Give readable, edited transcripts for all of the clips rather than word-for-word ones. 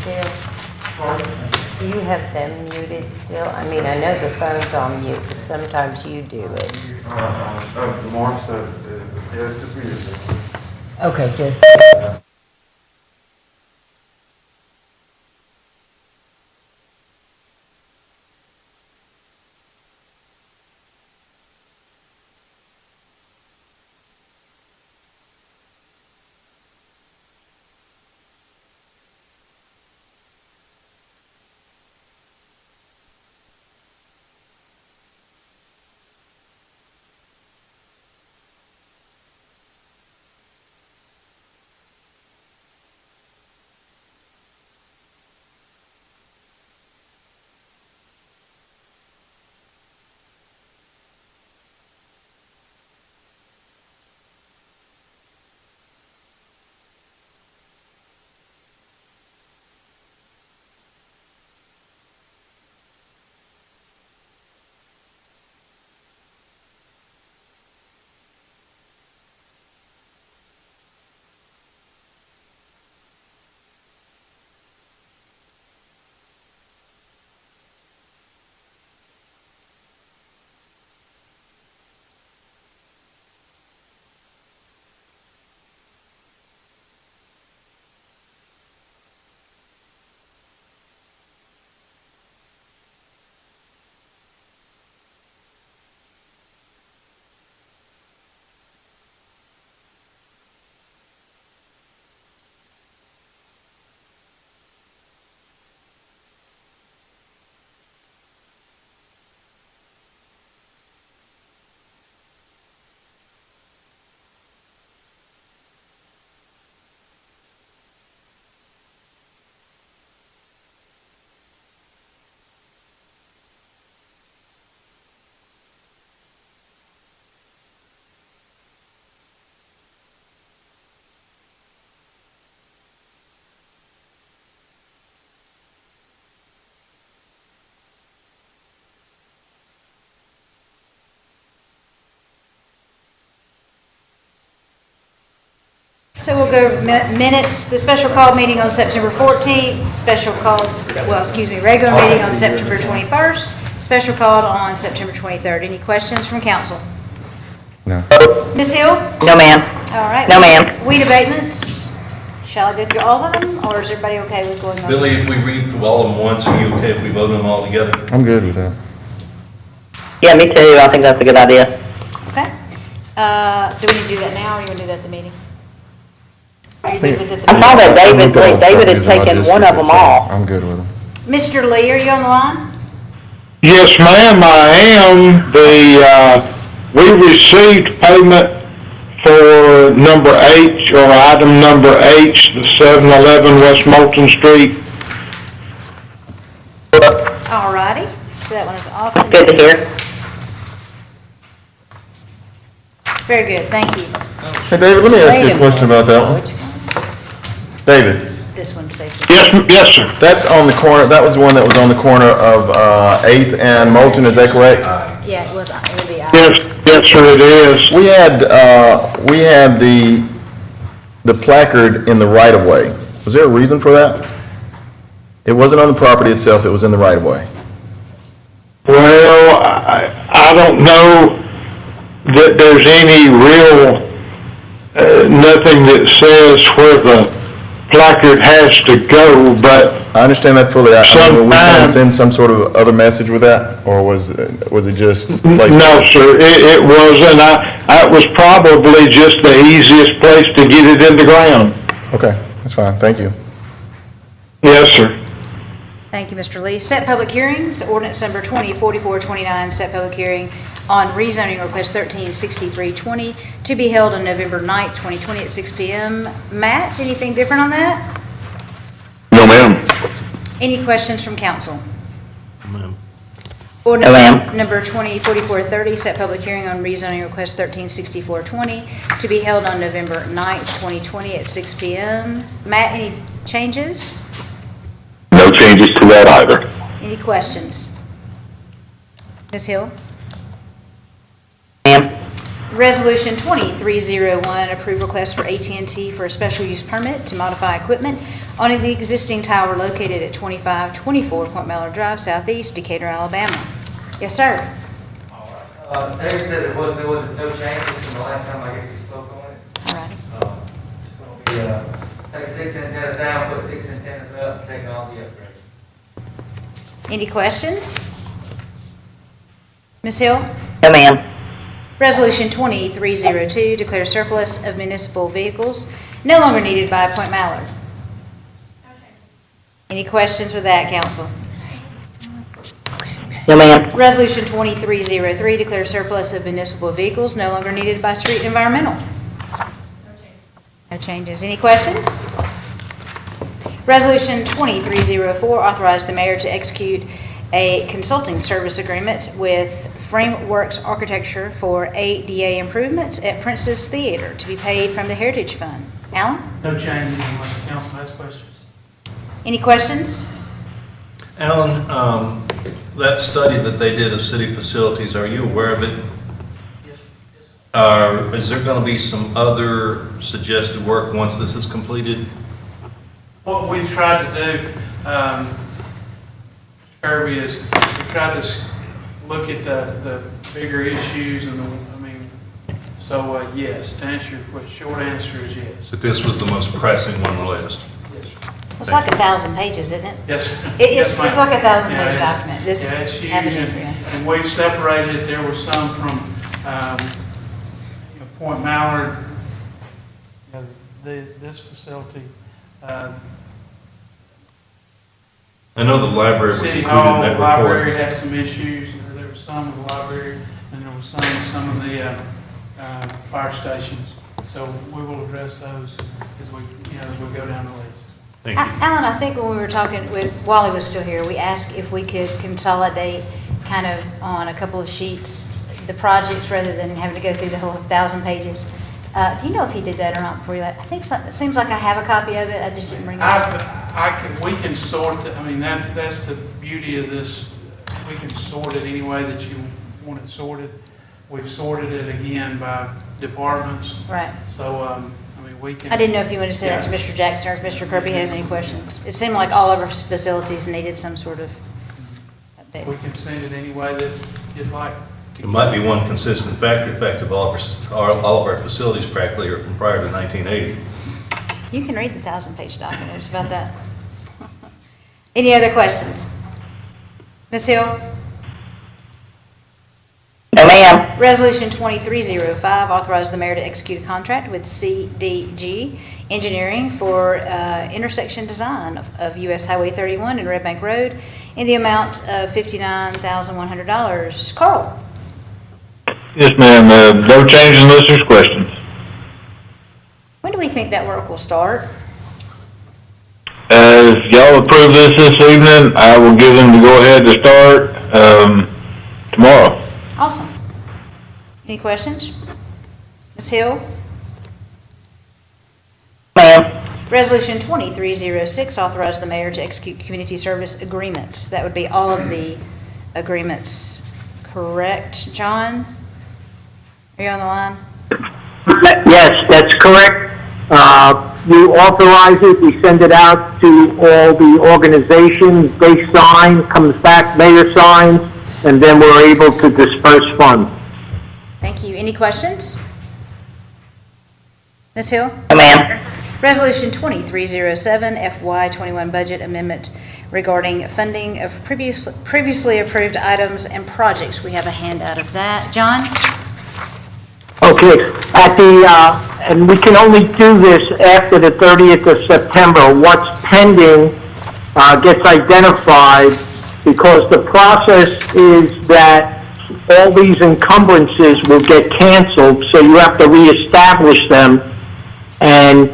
still? Do you have them muted still? I mean, I know the phone's on mute, but sometimes you do it. Mark said, yes, it's muted. Okay, just. So we'll go minutes, the special call meeting on September 14th, regular meeting on September 21st, special called on September 23rd. Any questions from council? No. Ms. Hill? No, ma'am. All right. No, ma'am. Weed abatements, shall I go through all of them, or is everybody okay with going over? Billy, if we read through all of them once, are you okay if we vote them all together? I'm good with that. Yeah, me too. I think that's a good idea. Okay. Do we need to do that now, or you want to do that at the meeting? Are you good with it at the I meeting? saw that David had taken one of them off. I'm good with them. Mr. Lee, are you on the line? Yes, ma'am, I am. We received payment for number H, or item number H, the 711 West Moulton Street. All righty. So that one is off. Good to hear. Very good, thank you. Hey, David, let me ask you a Wait question about that one. Which one? David, This one stays. Yes, sir. that's on the corner, that was the one that was on the corner of 8th and Moulton, is that correct? Yeah, it would be out. Yes, sir, it is. We had the placard in the right-of-way. Was there a reason for that? It wasn't on the property itself, it was in the right-of-way. Well, I don't know that there's any real, nothing that says where the placard has to go, but I understand that fully. I mean, were we trying to Sometime- send some sort of other message with that, or was it just placed? no, sir, it wasn't. That was probably just the easiest place to get it in the ground. Okay, that's fine, thank you. Yes, sir. Thank you, Mr. Lee. Set public hearings, ordinance number 204429, set public hearing on rezoning request 136320 to be held on November 9th, 2020 at 6 p.m. Matt, anything different on that? No, ma'am. Any questions from council? No, ma'am. Ordinance number 204430, set public hearing on rezoning request 136420 to be held on November 9th, 2020 at 6 p.m. Matt, any changes? No changes to that either. Any questions? Ms. Hill? Ma'am. Resolution 2301, approve request for AT&T for a special use permit to modify equipment on the existing tower located at 2524 Point Mallard Drive Southeast, Decatur, Alabama. Yes, sir. David said there was no changes from the last time I guess we spoke on it. All righty. It's going to be, take 6 antennas down, put 6 antennas up, technology upgrades. Any questions? Ms. Hill? No, ma'am. Resolution 2302, declare surplus of municipal vehicles no longer needed by Point Mallard. Any questions with that, council? No, ma'am. Resolution 2303, declare surplus of municipal vehicles no longer needed by Street Environmental. No changes. Any questions? Resolution 2304, authorize the mayor to execute a consulting service agreement with Frameworks Architecture for ADA improvements at Princess Theater to be paid from the Heritage Fund. Alan? No changes unless the council has questions. Any questions? Alan, that study that they did of city facilities, are you aware of it? Yes. Is there going to be some other suggested work once this is completed? What we've tried to do, Mr. Kirby, is we tried to look at the bigger issues and yes, to answer your question, short answer is yes. That this was the most pressing one on the list? Yes, sir. It's like 1,000 pages, isn't it? Yes, sir. It's Yes, ma'am. like a 1,000-page Yeah, it's- document. This Yeah, it's huge, avenue and for you. and we've separated, there were some from, Point Mallard, this facility, I know the library was City included in Hall, that library report. had some issues, there was some of the library, and there was some of the fire stations. So we will address those as we go down the list. Thank you. Alan, I think when we were talking with, Wally was still here, we asked if we could consolidate kind of on a couple of sheets the projects rather than having to go through the whole 1,000 pages. Do you know if he did that or not before you left? I think so, it seems like I have a copy of it, I just didn't bring it up. We can sort it, that's the beauty of this, we can sort it any way that you want it sorted. We've sorted it again by departments, Right. so, we can. I didn't know if you wanted to send it to Yeah. Mr. Jackson or if Mr. Kirby has any questions. It seemed like all of our facilities needed some sort of update. We can send it any way that you'd like. It might be one consistent factor, in fact, of all of our facilities practically are from prior to 1980. You can read the 1,000-page document, it's about that. Any other questions? Ms. Hill? No, ma'am. Resolution 2305, authorize the mayor to execute a contract with CDG Engineering for intersection design of US Highway 31 and Red Bank Road in the amount of $59,100. Carl? Yes, ma'am. No changes unless there's questions. When do we think that work will start? If y'all approve this evening, I will give them the go-ahead to start tomorrow. Awesome. Any questions? Ms. Hill? Ma'am. Resolution 2306, authorize the mayor to execute community service agreements. That would be all of the agreements, correct? John? Are you on the line? Yes, that's correct. You authorize it, we send it out to all the organizations, they sign, comes back, mayor signs, and then we're able to disperse funds. Thank you. Any questions? Ms. Hill? No, ma'am. Resolution 2307, FY21 budget amendment regarding funding of previously approved items and projects. We have a handout of that. John? Okay, and we can only do this after the 30th of September. What's pending gets identified because the process is that all these encumbrances will get canceled, so you have to reestablish them, and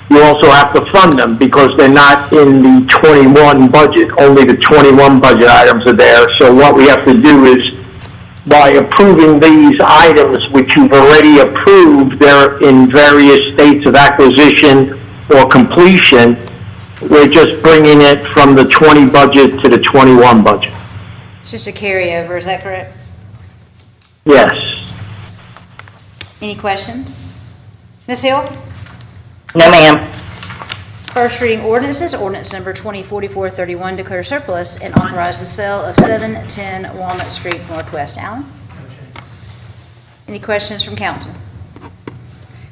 you also have to fund them because they're not in the 21 budget. Only the 21 budget items are there. So what we have to do is, by approving these items, which you've already approved, they're in various states of acquisition or completion, we're just bringing it from the 20 budget to the 21 budget. It's just a carryover, is that correct? Yes. Any questions? Ms. Hill? No, ma'am. First reading ordinances, ordinance number 2044-31, declare surplus and authorize the sale of 710 Walnut Street Northwest. Alan? Any questions from council?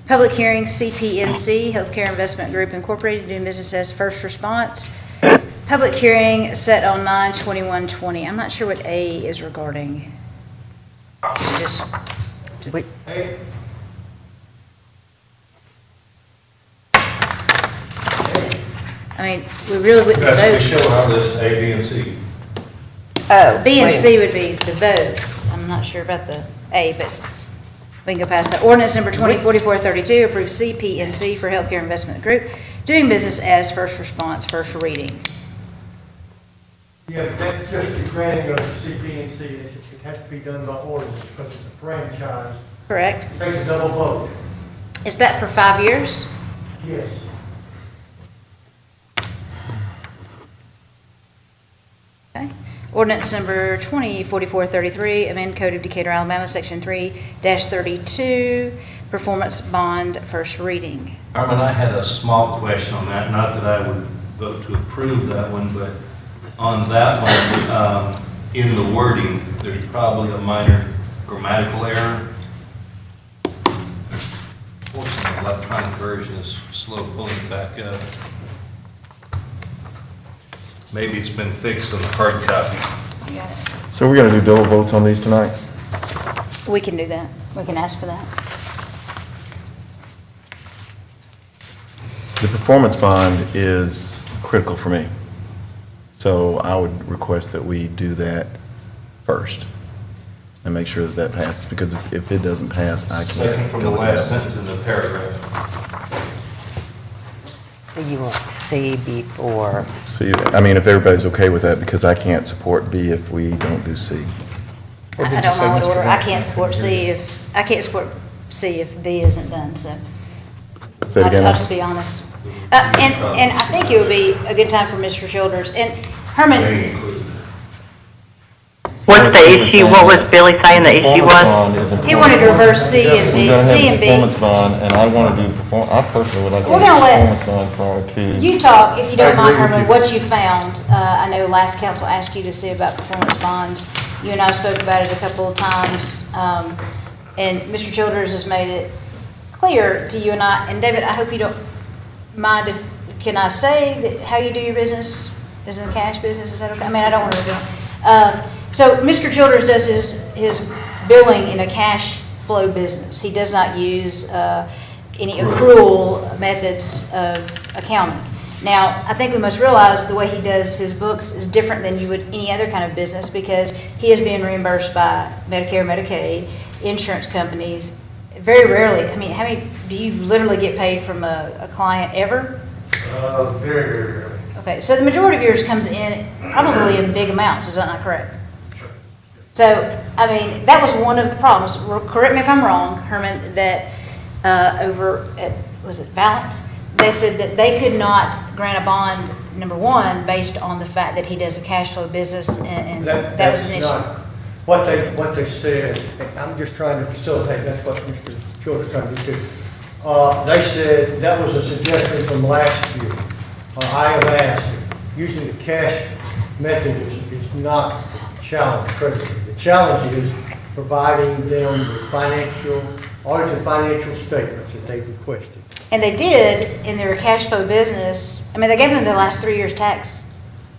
Public hearing, CPNC, Healthcare Investment Group Incorporated, doing business as First Response. Public hearing set on 9/21/20. I'm not sure what A is regarding. Just, Wait, I mean, we really wouldn't That's what we vote. show on this A, B, and C. oh. B and wait a C would be the votes. I'm not sure about the A, but we can go past that. Ordinance number 2044-32, approve CPNC for Healthcare Investment Group, doing business as First Response, first reading. Yeah, but that's just the granting of CPNC, it has to be done by ordinance, because it's a franchise, Correct? it takes a double vote, Is that for 5 years? yes. Okay. Ordinance number 2044-33, amend Code of Decatur, Alabama, Section 3-32, performance bond, first reading. Herman, I had a small question on that, not that I would vote to approve that one, but on that one, in the wording, there's probably a minor grammatical error. Fortunately, the electronic version is slow pulling it back up. Maybe it's been fixed on the hard copy. You got it. So we're gonna do double votes on these tonight? We can do that. We can ask for that. The performance bond is critical for me. So I would request that we do that first and make sure that that passes, because if it doesn't pass, I Second can't from the go with last that. sentence in the paragraph. So you want C before, See, I mean, if everybody's okay with that, because I can't support B if we don't do C. I don't know what order. I can't support C if B isn't done, so. Say it again. I'll just be honest. And I think it would be a good time for Mr. Childers. And Herman, They included. What's the issue? What was Billy saying the issue was? he wanted to reverse C and D, C and B. Performance bond, and I want to do I personally would like to do We're gonna let- performance bond prior to. You talk, if you don't I mind, agree with Herman, you. what you found. I know last council asked you to see about performance bonds. You and I spoke about it a couple of times. And Mr. Childers has made it clear to you and I, and David, I hope you don't mind if, can I say that how you do your business is in the cash business? Is that okay? I mean, I don't want to do it. So Mr. Childers does his billing in a cash flow business. He does not use any accrual methods of accounting. Now, I think we must realize the way he does his books is different than you would any other kind of business, because he is being reimbursed by Medicare, Medicaid, insurance companies. Very rarely, I mean, how many, do you literally get paid from a client ever? Very, very rarely. Okay, so the majority of yours comes in probably in big amounts, is that not correct? So, I mean, that was one of the problems. Correct me if I'm wrong, Herman, that over at, was it Balance? They said that they could not grant a bond, number one, based on the fact that he does a cash flow business, and that was an issue. That's not what they said, I'm just trying to facilitate, that's what Mr. Childers trying to do too. They said that was a suggestion from last year. I have asked, using the cash method is not the challenge presently. The challenge is providing them with audited financial statements that they've requested. And they did in their cash flow business. I mean, they gave them the last 3 years' tax.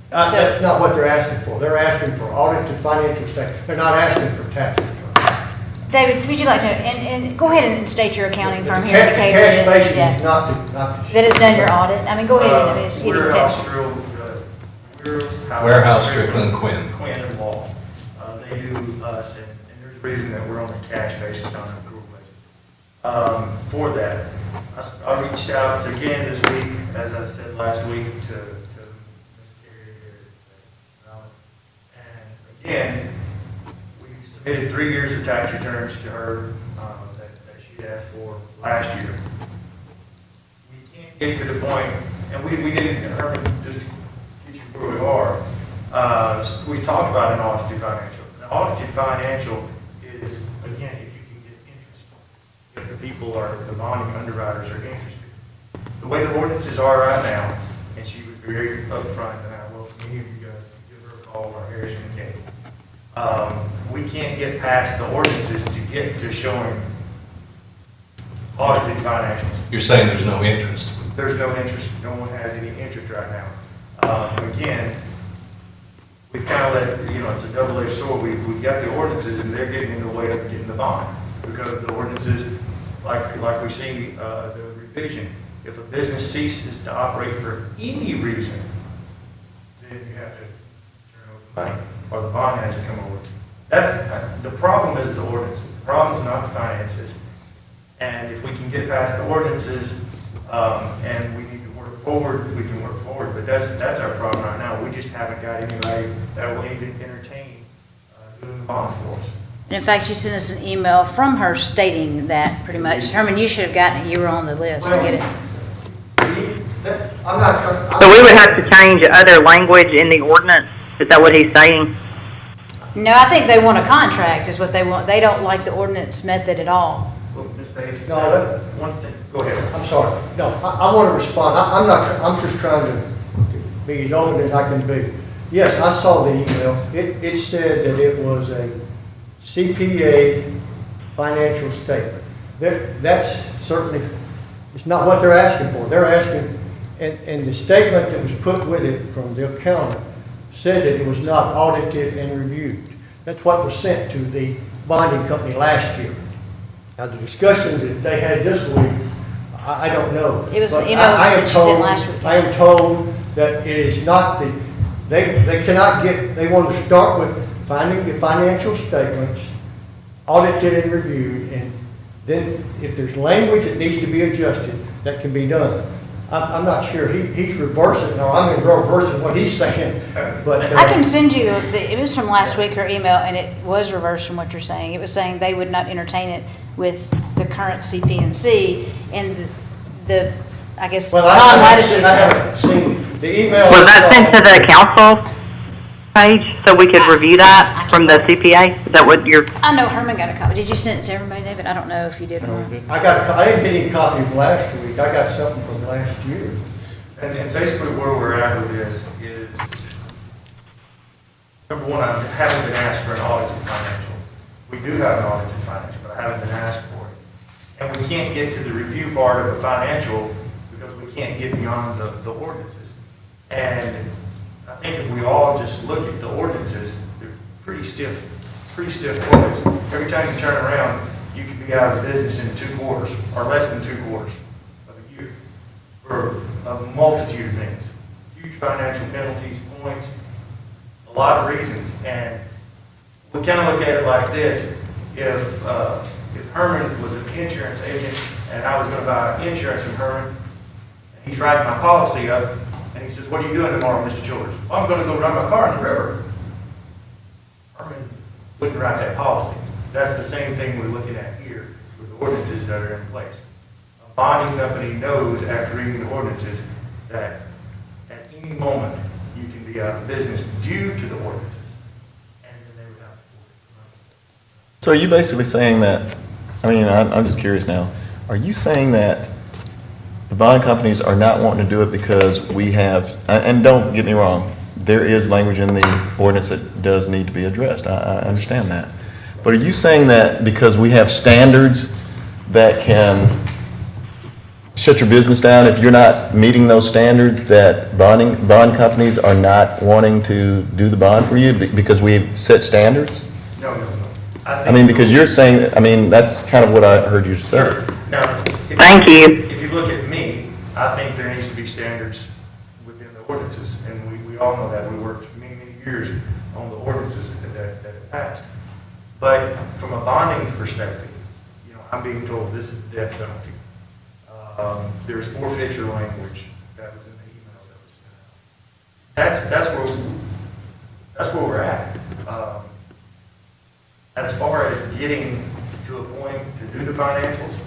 That's not what they're asking for. They're asking for audited financial statements. They're not asking for tax returns. David, would you like to, and go ahead and state your accounting firm The here in Decatur. cash basis Yeah. is not the. That has done your audit. I mean, go ahead, I mean, it's getting Warehouse, technical. Warehouse, Strickland, Quinn. Quinn and Wall. They do us, and there's a reason that we're on a cash basis, not an accrual basis. For that, I reached out again this week, as I said last week, to Ms. Carey here. And again, we submitted 3 years of tax returns to her that she asked for last year. We can't get to the point, and we didn't, Herman, just to get you where we are, we talked about an audited financial. An audited financial is, again, if you can get interest. If are, the bonding underwriters are interested. The way the ordinances are right now, and she was very upfront, and I welcome any of you guys to give her a call or Harrison McKay. We can't get past the ordinances to get to showing audited financials. You're saying there's no interest? There's no interest, no one has any interest right now. Again, we've kind of let, you know, it's a double-edged sword. We've got the ordinances and they're getting in the way of getting the bond. Because the ordinances, like we see, the revision, if a business ceases to operate for any reason, then you have to turn over the money, or the bond has to come over. That's, the problem is the ordinances. The problem is not the finances. And if we can get past the ordinances, and we need to work forward, we can work forward. But that's our problem right now. We just haven't got anybody that will even entertain doing the bond for us. And in fact, you sent us an email from her stating that pretty much. Herman, you should have gotten it. You were on the list to get it. I'm not trying. So we would have to change other language in the ordinance? Is that what he's saying? No, I think they want a contract is what they want. They don't like the ordinance method at all. Well, Ms. Page, No, that- one thing, go ahead. I'm sorry. No, I want to respond. I'm just trying to be as open as I can be. Yes, I saw the email. It said that it was a CPA financial statement. That's certainly, it's not what they're asking for. They're asking, and the statement that was put with it from the accountant said that it was not audited and reviewed. That's what was sent to the bonding company last year. Now, the discussions that they had this week, I don't know. It was the But email I am that you sent told- last week. I am told that it is not they cannot get, they want to start with finding the financial statements, audited and reviewed, and then if there's language that needs to be adjusted, that can be done. I'm not sure, he's reversing, or I'm reversing what he's saying, but. I can send you it was from last week, her email, and it was reversed from what you're saying. It was saying they would not entertain it with the current CP&C and the I guess. Well, I haven't seen the email. Was that sent to the council page so we could review that from the CPA? Is that what you're? I know Herman got a copy. Did you send it to everybody, David? I don't know if you did or not. I didn't get any copy of last week, I got something from last year. And basically where we're at with this is, number one, I haven't been asked for an audited financial. We do have an audited financial, but I haven't been asked for it. And we can't get to the review part of a financial because we can't get beyond the ordinances. And I think if we all just look at the ordinances, they're pretty stiff ordinance. Every time you turn around, you can be out of business in 2 quarters or less than 2 quarters of a year for a multitude of things. Huge financial penalties, points, a lot of reasons. And we kind of look at it like this. If Herman was an insurance agent and I was going to buy insurance from Herman, and he's writing my policy up, and he says, "What are you doing tomorrow, Mr. Childers?" "Well, I'm going to go run my car in the river." Herman wouldn't write that policy. That's the same thing we're looking at here with the ordinances that are in place. A bonding company knows after reading the ordinances that at any moment you can be out of business due to the ordinances. And then they would have to. So are you basically saying that, I mean, I'm just curious now, are you saying that the bond companies are not wanting to do it because we have, and don't get me wrong, there is language in the ordinance that does need to be addressed, I understand that. But are you saying that because we have standards that can shut your business down if you're not meeting those standards, that bond companies are not wanting to do the bond for you because we've set standards? No. I mean, because you're saying, I mean, that's kind of what I heard you say. Sure. Now, Thank you. If you look at me, I think there needs to be standards within the ordinances, and we all know that. We worked many years on the ordinances that have passed. But from a bonding perspective, you know, I'm being told this is the death penalty. There's forfeiture language that was in the email that was sent out. That's where we're at. As far as getting to a point to do the financials,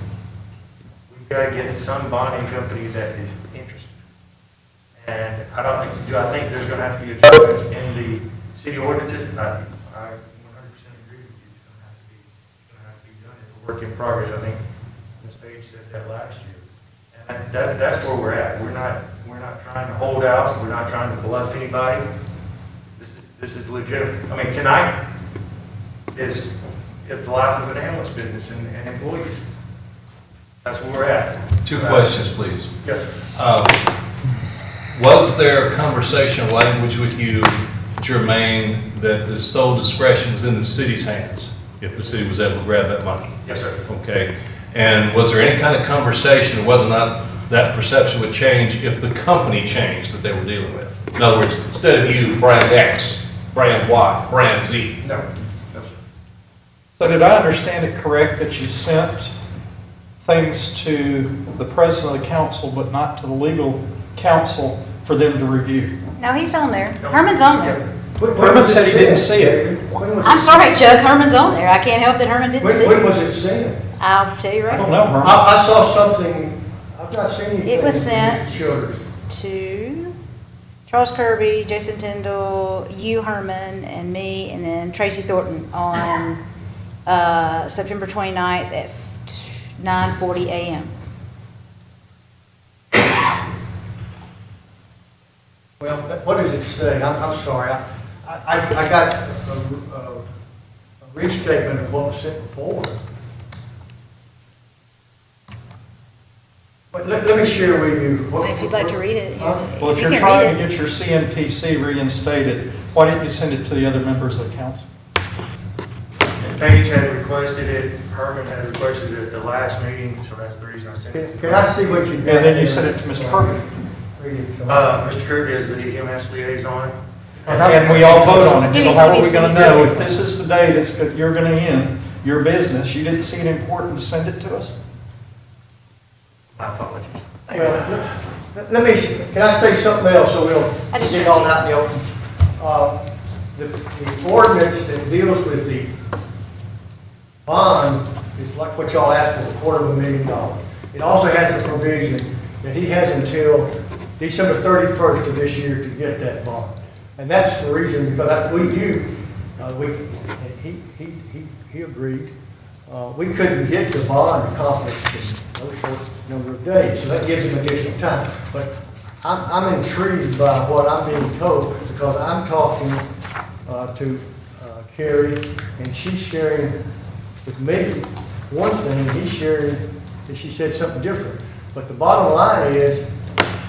we've got to get some bonding company that is interested. And do I think there's going to have to be adjustments in the city ordinances? I 100% agree with you. It's going to have to be done. It's a work in progress. I think Ms. Page said that last year. And that's where we're at. We're not trying to hold out, we're not trying to bluff anybody. This is legitimate. I mean, tonight is the life of an ambulance business and employees. That's where we're at. Two questions, please. Yes, sir. Was there a conversation language with you, Jermaine, that the sole discretion was in the city's hands, if the city was able to grab that money? Yes, sir. Okay. And was there any kind of conversation of whether or not that perception would change if the company changed that they were dealing with? In other words, instead of you, brand X, brand Y, brand Z. No, no, sir. So did I understand it correct that you sent things to the president of the council, but not to the legal counsel for them to review? No, he's on there. Herman's on there. Herman said he didn't see it. I'm sorry, Chuck, Herman's on there. I can't help that Herman didn't see When it. was it sent? I'll tell you I right don't now. know, Herman. I saw something, I've not seen anything. It was from sent Childers. to Charles Kirby, Jason Tyndall, you, Herman, and me, and then Tracy Thornton on September 29th at 9:40 a.m. Well, what does it say? I'm sorry, I got a restatement of what was sent before. But let me share with you. If you'd like to read it. Well, if you you're can trying read to it. get your CNPC reinstated, why didn't you send it to the other members of the council? Ms. Page had requested it, Herman had requested it at the last meeting, so that's the reason I sent it. Can I see what you got? And then you sent it to Mr. Kirby. Read it, so- Mr. Kirby is the EMS liaison. And we all vote on it, Give so me- how give are me we some gonna know too. if this is the day you're gonna end your business? You didn't see it important to send it to us? My apologies. Well, let me, can I say something else so we'll I just get sent all you. out in the open? The ordinance that deals with the bond is like what y'all asked for, $250,000. It also has the provision that he has until December 31st of this year to get that bond. And that's the reason, because we do, he agreed, we couldn't get the bond accomplished in no short number of days, so that gives him additional time. But I'm intrigued by what I'm being told, because I'm talking to Carrie, and she's sharing with me one thing, and he's sharing, and she said something different. But the bottom line is,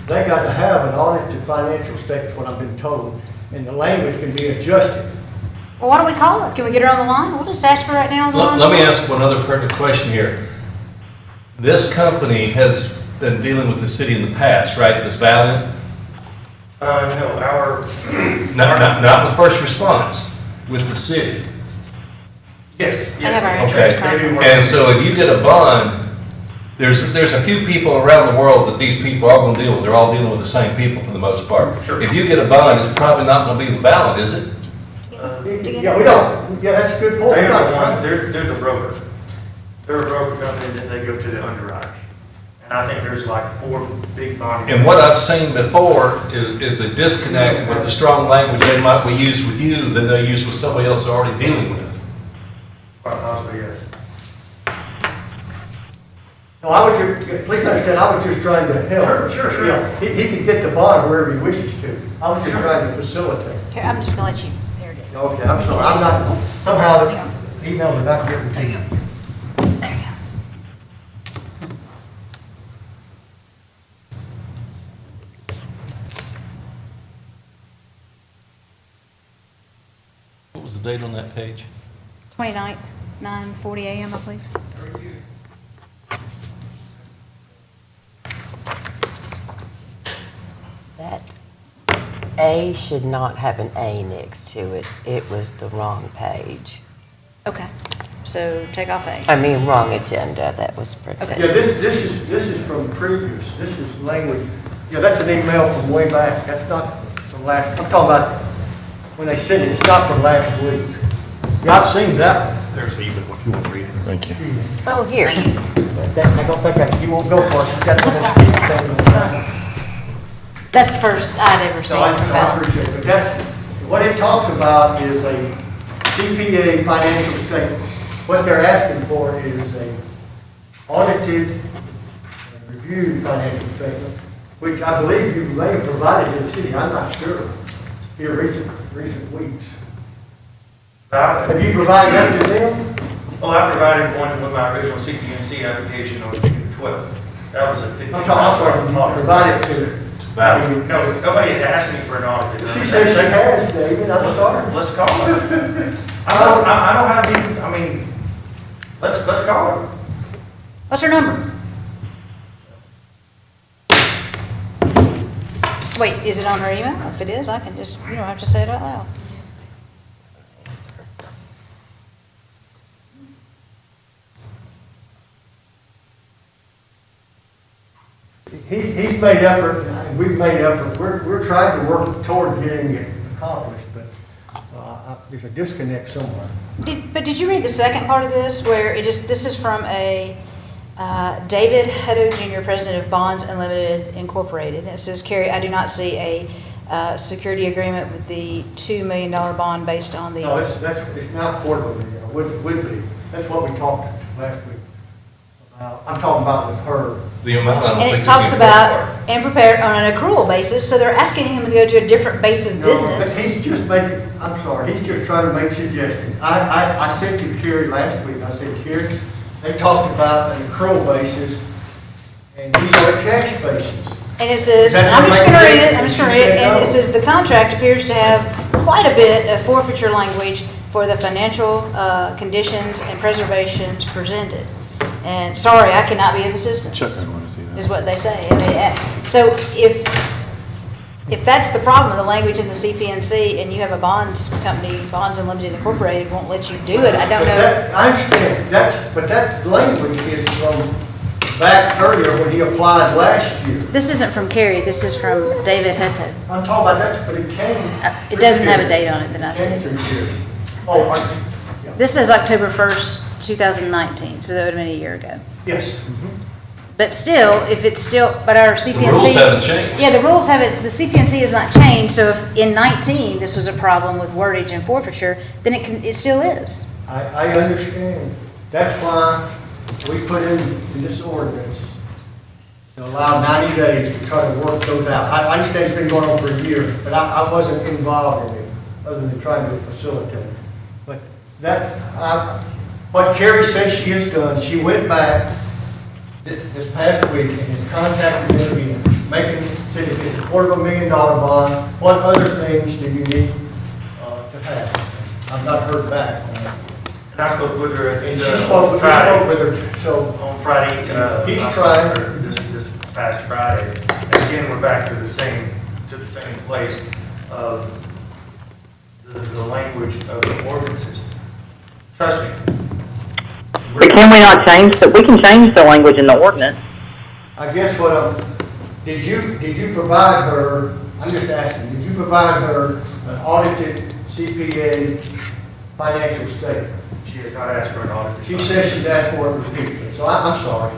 they got to have an audited financial statement, what I've been told, and the language can be adjusted. Well, why don't we call her? Can we get her on the line? We'll just ask her right now on the line. Let me ask one other pertinent question here. This company has been dealing with the city in the past, right, this Valiant? No, Not with first response, with the city. yes, They have our yes. insurance Okay. They do work. And so if you get a bond, there's a few people around the world that these people are going to deal with. They're all dealing with the same people for the most part. Sure. If you get a bond, it's probably not going to be valid, is it? Yeah, we don't, yeah, that's a good point. They're the ones, they're the broker. They're a broker company, then they go to the underwriters. And I think there's like 4 big bonding. And what I've seen before is a disconnect with the strong language they might be used with you than they use with somebody else they're already dealing with. Quite possibly, yes. No, please understand, I was just trying to help. Sure. Yeah, he can get the bond wherever he wishes to. I was just trying to facilitate. Here, I'm just gonna let you, there it is. Okay, I'm sorry, I'm not, somehow the emails are not getting to you. There you go. What was the date on that page? 29th, 9:40 a.m., I believe. That A should not have an A next to it. It was the wrong page. Okay, so take off A. I mean, wrong agenda that was Yeah, protected. this is from previous, this is language. Yeah, that's an email from way back, that's not from last, I'm talking about when they sent it, it's not from last week. Yeah, I've seen that. There's even if you want to read it. Thank you. Oh, here. I don't think you won't go for it. You got to- That's the first I'd ever seen No, I from I Val. appreciate it, but that's, what it talks about is a CPA financial statement. What they're asking for is audited and reviewed financial statement, which I believe you may have provided to the city, I'm not sure, here recent weeks. Have you provided that to them? Oh, I provided one with my original CPNC application on June 12th. That was a $50,000 I'm sorry, you provided to. No, nobody has asked me for an audit. She says she has, David, I'm sorry. Let's call her. I don't have any, I mean, let's call her. What's her number? Wait, is it on her email? If it is, I can just, you don't have to say it out loud. He's made effort, and we've made effort. We're trying to work toward getting it accomplished, but there's a disconnect somewhere. But did you read the second part of this, where this is from a David Hutto Jr., President of Bonds Unlimited Incorporated. And it says, Carrie, I do not see a security agreement with the $2 million bond based on the... No, it's not quarterly, would be. That's what we talked last week. I'm talking about with her. The amount, I don't And think it is talks the about, important part. and prepared on an accrual basis, so they're asking him to go to a different base of No, business. but he's just making, I'm sorry, he's just trying to make suggestions. I said to Carrie last week, I said, Carrie, they talked about an accrual basis, and these are a cash basis. And it says, That I'm just gonna read it, and I'm just she gonna read it, said and no. it says, the contract appears to have quite a bit of forfeiture language for the financial conditions and preservations presented. And sorry, I cannot be of assistance. Chuck didn't want to see that. Is what they say. I mean, so if that's the problem, the language in the CPNC, and you have a bonds company, Bonds Unlimited Incorporated, won't let you do it, I don't But know. that, I understand, but that language is from back earlier when he applied last year. This isn't from Kerry, this is from David Hutto. I'm talking about that, but it came. It doesn't have a date on it that I Came see. through here. Oh, yeah. This says October 1st, 2019, so that would have been a year ago. Yes. But still, if it's still, but our CPNC. The rules haven't changed. Yeah, the rules haven't, the CPNC has not changed, so if in 19 this was a problem with wordage and forfeiture, then it still is. I understand. That's why we put in this ordinance to allow 90 days to try to work those out. I understand it's been going on for a year, but I wasn't involved in it, other than trying to facilitate. But what Carrie says she has done, she went back this past week and has contacted them again, said if it's a $250,000 bond, what other things do you need to have? I've not heard back on that. And I spoke with her. And she spoke with her, so. On Friday. He's trying. This past Friday. And again, we're back to the same place of the language of the ordinances. Trust me. But can we not change that? We can change the language in the ordinance. I guess did you provide her, I'm just asking, did you provide her an audited CPA financial statement? She has not asked for an audit. She says she's asked for it repeatedly, so I'm sorry.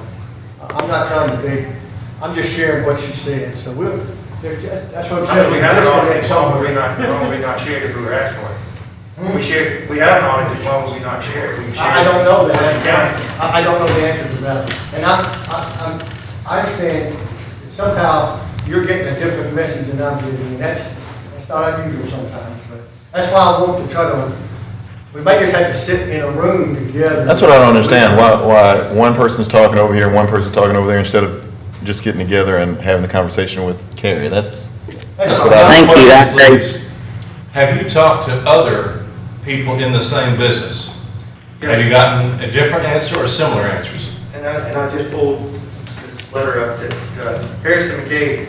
I'm not trying to be, I'm just sharing what she said, so that's what I'm I mean, saying. we have an audit, Disconnect why would somewhere. we not share it if we were asked for it? We have an audit, why would we not share it? We can share I it. don't know that. County. I don't know the answer to that. And I understand somehow you're getting a different message than I'm getting, and that's not unusual sometimes, but that's why I want to try to, we may just have to sit in a room together. That's what I don't understand, why one person's talking over here and one person's talking over there instead of just getting together and having the conversation with Carrie. That's what I. Thank you, that's great. Please, have you talked to other people in the same business? Yes. Have you gotten a different answer or similar answers? And I just pulled this letter up that Harrison McKay,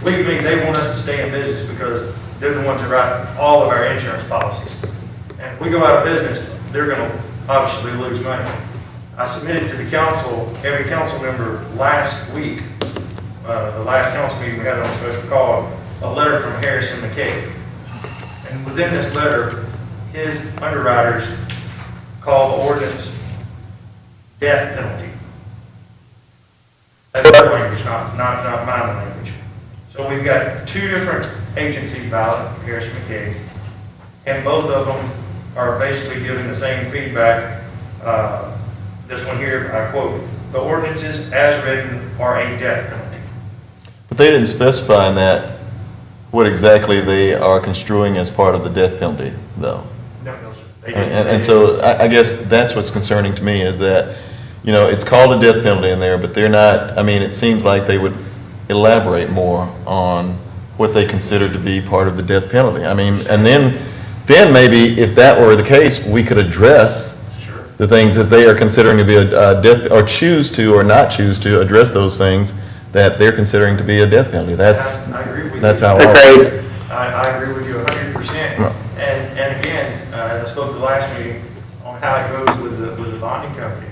believe me, they want us to stay in business because they're the ones that write all of our insurance policies. And if we go out of business, they're going to obviously lose money. I submitted to the council, every council member last week, the last council meeting we had on a special call, a letter from Harrison McKay. And within this letter, his underwriters call the ordinance death penalty. That's their language, not my language. So we've got two different agencies valid, Harrison McKay, and both of them are basically giving the same feedback. This one here, I quote, the ordinances as written are a death penalty. But they didn't specify in that what exactly they are construing as part of the death penalty, though. No, sir. They didn't. And so I guess that's what's concerning to me is that, you know, it's called a death penalty in there, but they're not, I mean, it seems like they would elaborate more on what they consider to be part of the death penalty. I mean, and then maybe if that were the case, we could address Sure. the things that they are considering to be a death, or choose to or not choose to address those things that they're considering to be a death penalty. That's, I agree with you. that's how Okay. I agree with you 100%. Right. And again, as I spoke the last meeting, on how it goes with the bonding company,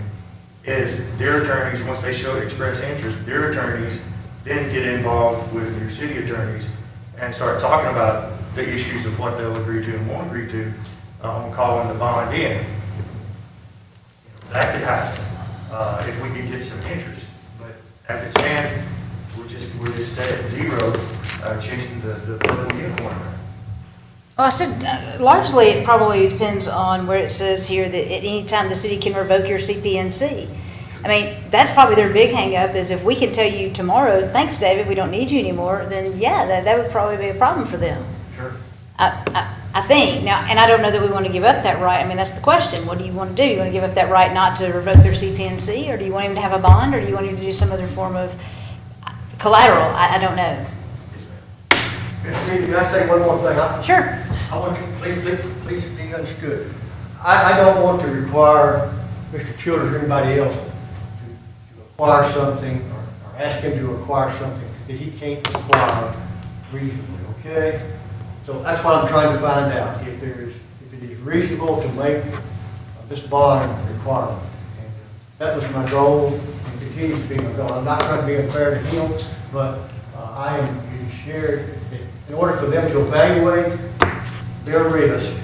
is their attorneys, once they show express interest, their attorneys then get involved with your city attorneys and start talking about the issues of what they'll agree to and won't agree to on calling the bond in. That could happen if we could get some interest. But as it stands, we're just set at zero, chasing the purple unicorn. Well, I said, largely, it probably depends on where it says here that at any time the city can revoke your CPNC. I mean, that's probably their big hangup, is if we can tell you tomorrow, thanks, David, we don't need you anymore, then yeah, that would probably be a problem for them. Sure. I think. Now, and I don't know that we want to give up that right. I mean, that's the question. What do you want to do? You want to give up that right not to revoke their CPNC, or do you want him to have a bond, or do you want him to do some other form of collateral? I don't know. Can I say one more thing? Sure. I want you, please be understood. I don't want to require Mr. Childers or anybody else to acquire something or ask him to acquire something that he can't acquire reasonably, okay? So that's what I'm trying to find out, if it is reasonable to make this bond requirement. And that was my goal and continues to be my goal. I'm not trying to be unfair to him, but I am shared that in order for them to evaluate their risk,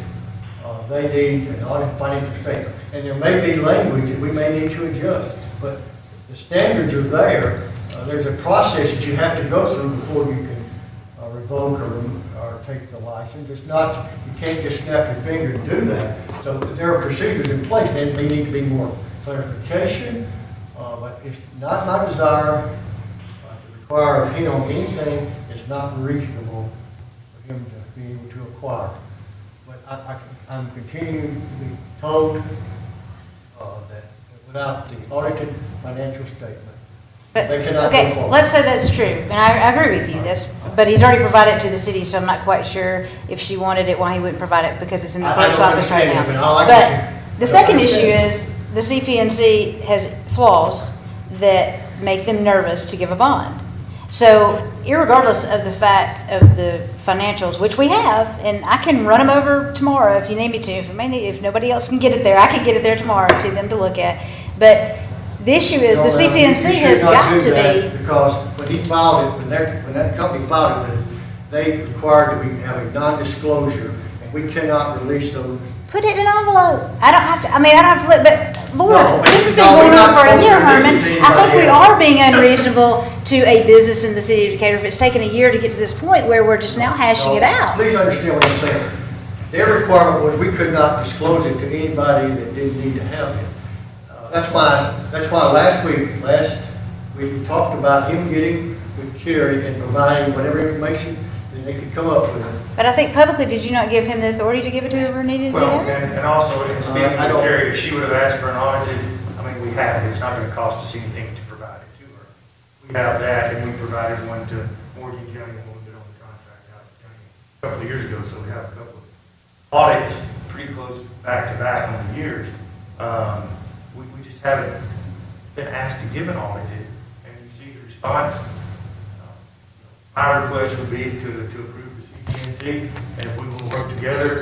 they need an audit financial statement. And there may be language that we may need to adjust, but the standards are there. There's a process that you have to go through before you can revoke or take the license. It's not, you can't just snap your finger and do that. So there are procedures in place, and they need to be more clarification, but it's not my desire to require of him anything that's not reasonable for him to be able to acquire. But I'm continuing to be told that without the audited financial statement, But, they cannot go okay, forward. let's say that's true, and I agree with you, but he's already provided it to the city, so I'm not quite sure if she wanted it, why he wouldn't provide it, because it's in the I clerk's don't office right now. understand it, but I like But to- the second issue is, the CPNC has flaws that make them nervous to give a bond. So irregardless of the fact of the financials, which we have, and I can run them over tomorrow if you need me to, if nobody else can get it there, I can get it there tomorrow to them to look at. But the issue is, the No, you CPNC should has not got do to that, be, because when he filed it, when that company filed it, they required that we have a non-disclosure, and we cannot release those. put it in an envelope. I don't have to look, but Lord, No, but this has been no, going we're on not for a year, supposed to Herman. release it to I think we anybody else. are being unreasonable to a business in the city of Decatur if it's taken a year to get to this point where we're just now hashing it No, out. Please understand what I'm saying. Their requirement was we could not disclose it to anybody that didn't need to have it. That's why last week we talked about him getting with Kerry and providing whatever information that they could come up with. But I think publicly, did you not give him the authority to give it to whoever needed to Well, have it? and also in speaking I to don't- Carrie, if she would have asked for an audited, I mean, we have it, it's not gonna cost us anything to provide it to her. We have that, and we provided one to Morgan County when we did on the contract out of the county a couple of years ago, so we have a couple of audits pretty close back to back on the years. We just haven't been asked to give an audited, and you see the response. My request would be to approve the CPNC, and if we will work together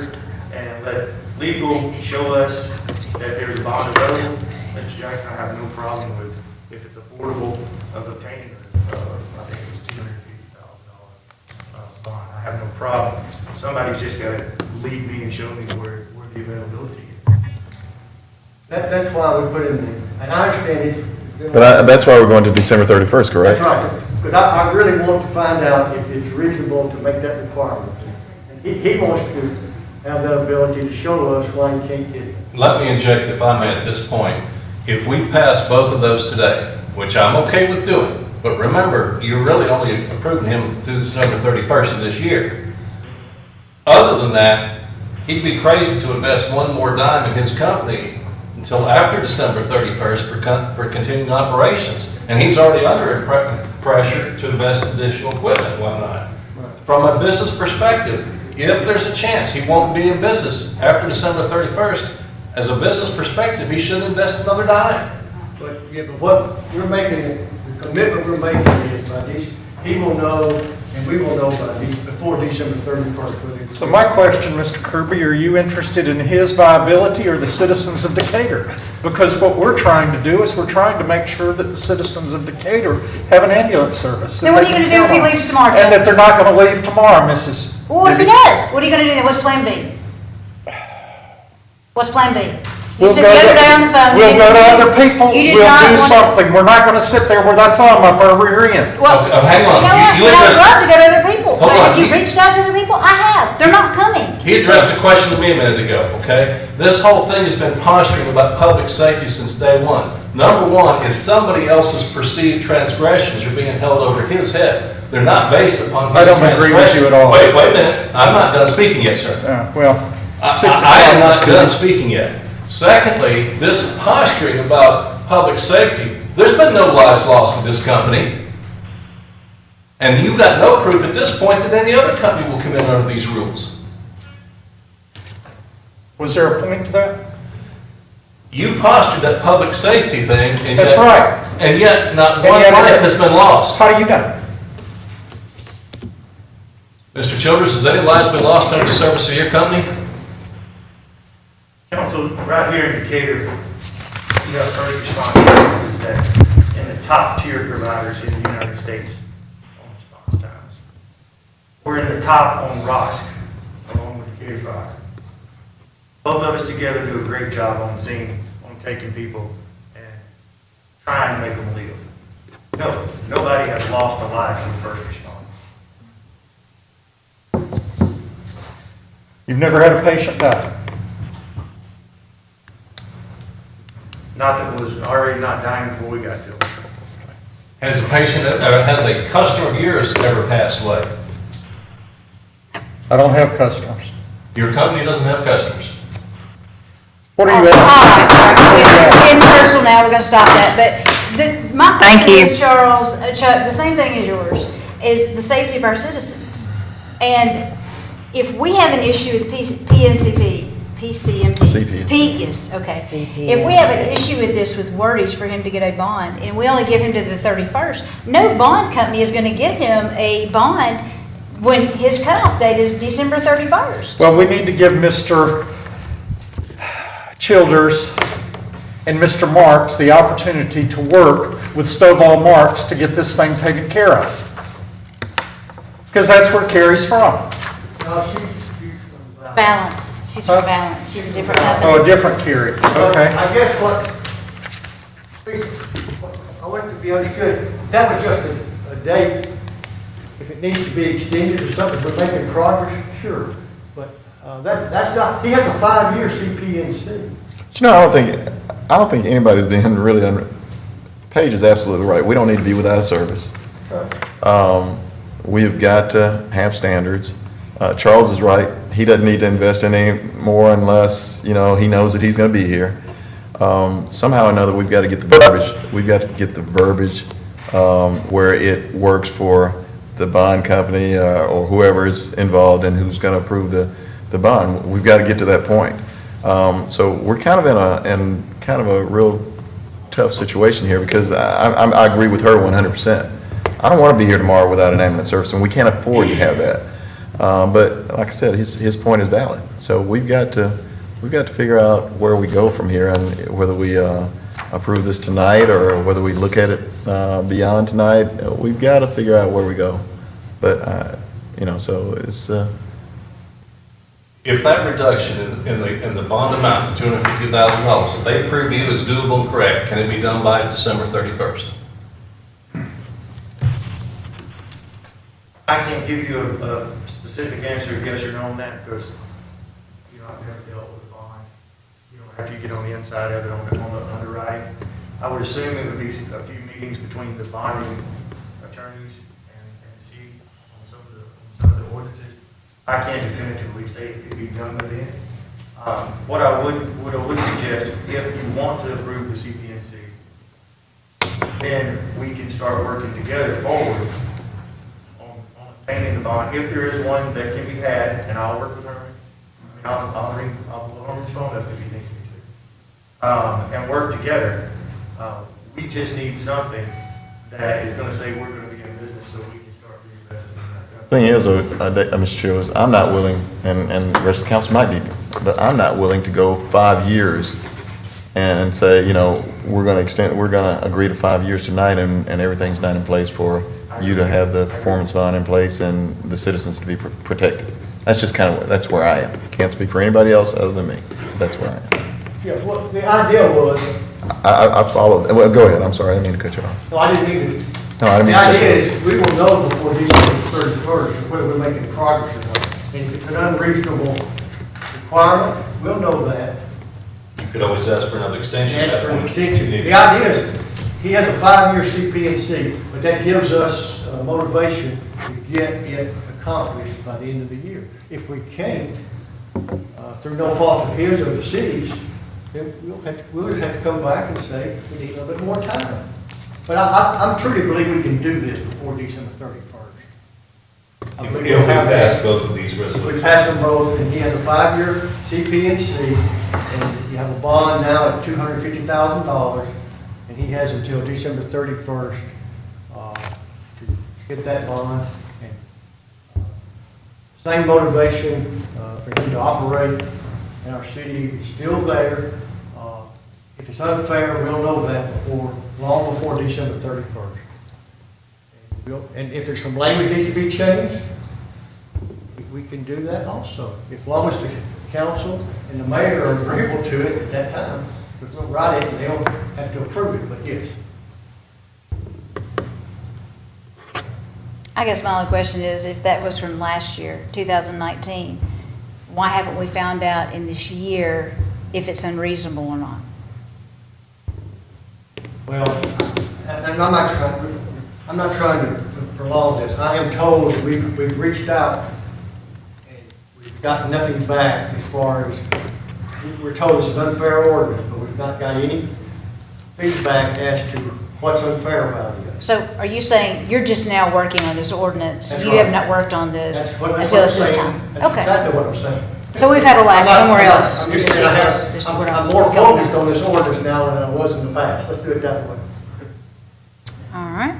and let legal show us that there's a bond available, Mr. Jackson, I have no problem with, if it's affordable, of obtaining I think it was $250,000 bond. I have no problem. Somebody's just got to lead me and show me where the availability is. That's why we put in the, and I understand it's. But that's why we're going to December 31st, correct? That's right, because I really want to find out if it's reasonable to make that requirement. And he wants to have that ability to show us why he can't get it. Let me inject, if I may, at this point. If we pass both of those today, which I'm okay with doing, but remember, you're really only approving him through December 31st of this year. Other than that, he'd be crazy to invest one more dime in his company until after December 31st for continuing operations. And he's already under pressure to invest additional equipment and whatnot. From a business perspective, if there's a chance he won't be in business after December 31st, as a business perspective, he should invest another dime. But, yeah, but what we're making, the commitment we're making is by this, he will know, and we will know before December 31st. whether it's- So my question, Mr. Kirby, are you interested in his viability or the citizens of Decatur? Because what we're trying to do is we're trying to make sure that the citizens of Decatur have an ambulance service. that Then what they are you can gonna do if count he on. leaves tomorrow, And Joe? that they're not going to leave tomorrow, Mrs. Well, what if he Debbie. does? What are you gonna do then? What's plan B? What's plan B? You We'll said go the other to- day on the phone. you We'll go to didn't- other people, you did we'll not do want to- something. We're not going to sit there with our thumb up over your ear. Well, Hang on. You know what? You And I would addressed- love to go to other people. Hold But on. have you reached out to other people? I have. They're not coming. He addressed a question to me a minute ago, okay? This whole thing has been posturing about public safety since day one. Number one is somebody else's perceived transgressions are being held over his head. They're not based upon his I don't transgressions. agree with you at all. Wait a minute. I'm not done speaking yet, sir. Well, I 6 I am o'clock, not Mr. done Debbie. speaking yet. Secondly, this posturing about public safety, there's been no lives lost with this company. And you've got no proof at this point that any other company will come in under these rules. Was there a point to that? You postured that public safety thing, and That's yet, right. and yet not And one yet- life has been lost. How do you know? Mr. Childers, has any lives been lost under the service of your company? Council, right here in Decatur, you have first responder services that's in the top tier providers in the United States on response times. We're in the top on ROSC, along with Decatur Fire. Both of us together do a great job on scene, on taking people and trying to make them live. No, nobody has lost a life in first response. You've never had a patient die? Not that was already not dying before we got to it. Has a patient, has a customer of yours ever passed away? I don't have customers. Your company doesn't have customers. What are you All asking? right, we're getting personal now, we're gonna stop that, but my Thank question you. is, Charles, Chuck, the same thing as yours, is the safety of our citizens. And if we have an issue with PNCP, PCMP. Yes, okay. If we have an issue with this with wordage for him to get a bond, and we only give him to the 31st, no bond company is gonna give him a bond when his cutoff date is December 31st. Well, we need to give Mr. Childers and Mr. Marks the opportunity to work with Stovall Marks to get this thing taken care of. Because that's where Carrie's from. No, she's from Balance, she's from Balance, she's a different company. Oh, a different Carrie. Okay. I guess I want it to be understood, that was just a date. If it needs to be extended or something, we're making progress, sure. But that's not, he has a 5-year CPNC. You know, I don't think anybody's being really, Paige is absolutely right. We don't need to be without a service. We've got to have standards. Charles is right. He doesn't need to invest in any more unless, he knows that he's going to be here. Somehow or another, we've got to get the verbiage where it works for the bond company or whoever is involved and who's going to approve the bond. We've got to get to that point. So we're kind of in kind of a real tough situation here because I agree with her 100%. I don't want to be here tomorrow without an ambulance service, and we can't afford to have that. But like I said, his point is valid. So we've got to figure out where we go from here and whether we approve this tonight or whether we look at it beyond tonight. We've got to figure out where we go. But so it's. If that reduction in the bond amount to $250,000, if they prove you as doable and correct, can it be done by December 31st? I can't give you a specific answer, yes or no on that, because, I've never dealt with a bond. You don't after you get on the inside of it, on the underwriting. I would assume it would be a few meetings between the bonding attorneys and see on some of the ordinances. I can't definitively say it could be done within. What I would suggest, if you want to approve the CPNC, then we can start working together forward on obtaining the bond. If there is one that can be had, and I'll work with Herman. I mean, I'll blow Herman's phone up if he needs me to. And work together. We just need something that is gonna say we're gonna be in business so we can start reinvesting in that. Thing is, Mr. Chair, is I'm not willing, and the rest of the council might be, but I'm not willing to go 5 years and say, we're gonna agree to 5 years tonight and everything's not in place for you to have the performance bond in place and the citizens to be protected. That's just that's where I am. Can't speak for anybody else other than me. That's where I am. Yeah, well, the idea was, I follow, well, go ahead, I'm sorry, I didn't mean to cut you off. no, I didn't mean to. No, I didn't mean to The cut idea you off. is, we will know before December 31st whether we're making progress or not. And if it's an unreasonable requirement, we'll know that. You could always ask for another extension. And at ask for that an point. extension. You need- The idea is, he has a 5-year CPNC, but that gives us motivation to get it accomplished by the end of the year. If we can't, through no fault of his or the city's, then we'll just have to come back and say, we need a little bit more time. But I truly believe we can do this before December 31st. I If believe we we'll have pass that. both of these We resolutions. pass them both, and he has a 5-year CPNC, and you have a bond now at $250,000, and he has until December 31st to get that bond. And same motivation for him to operate in our city is still there. If it's unfair, we'll know that long before December 31st. And if there's some language needs to be changed, we can do that also. As long as the council and the mayor are agreeable to it at that time, we'll write it and they'll have to approve it, but yes. I guess my only question is, if that was from last year, 2019, why haven't we found out in this year if it's unreasonable or not? Well, and I'm not trying to prolong this. I am told we've reached out and we've gotten nothing back as far as, we're told it's an unfair ordinance, but we've not got any feedback as to what's unfair about it. So are you saying you're just now working on this ordinance? That's You right. have not worked on this That's what until I'm this saying. time? That's Okay. exactly what I'm saying. So we've had a lag somewhere else. I'm in just the saying sequence. I'm more focused on this ordinance now than I was in the past. Let's do it that way. All right.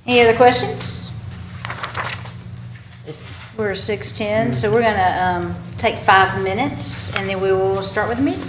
Any other questions? We're 6:10, so we're going to take 5 minutes, and then we will start with the meeting.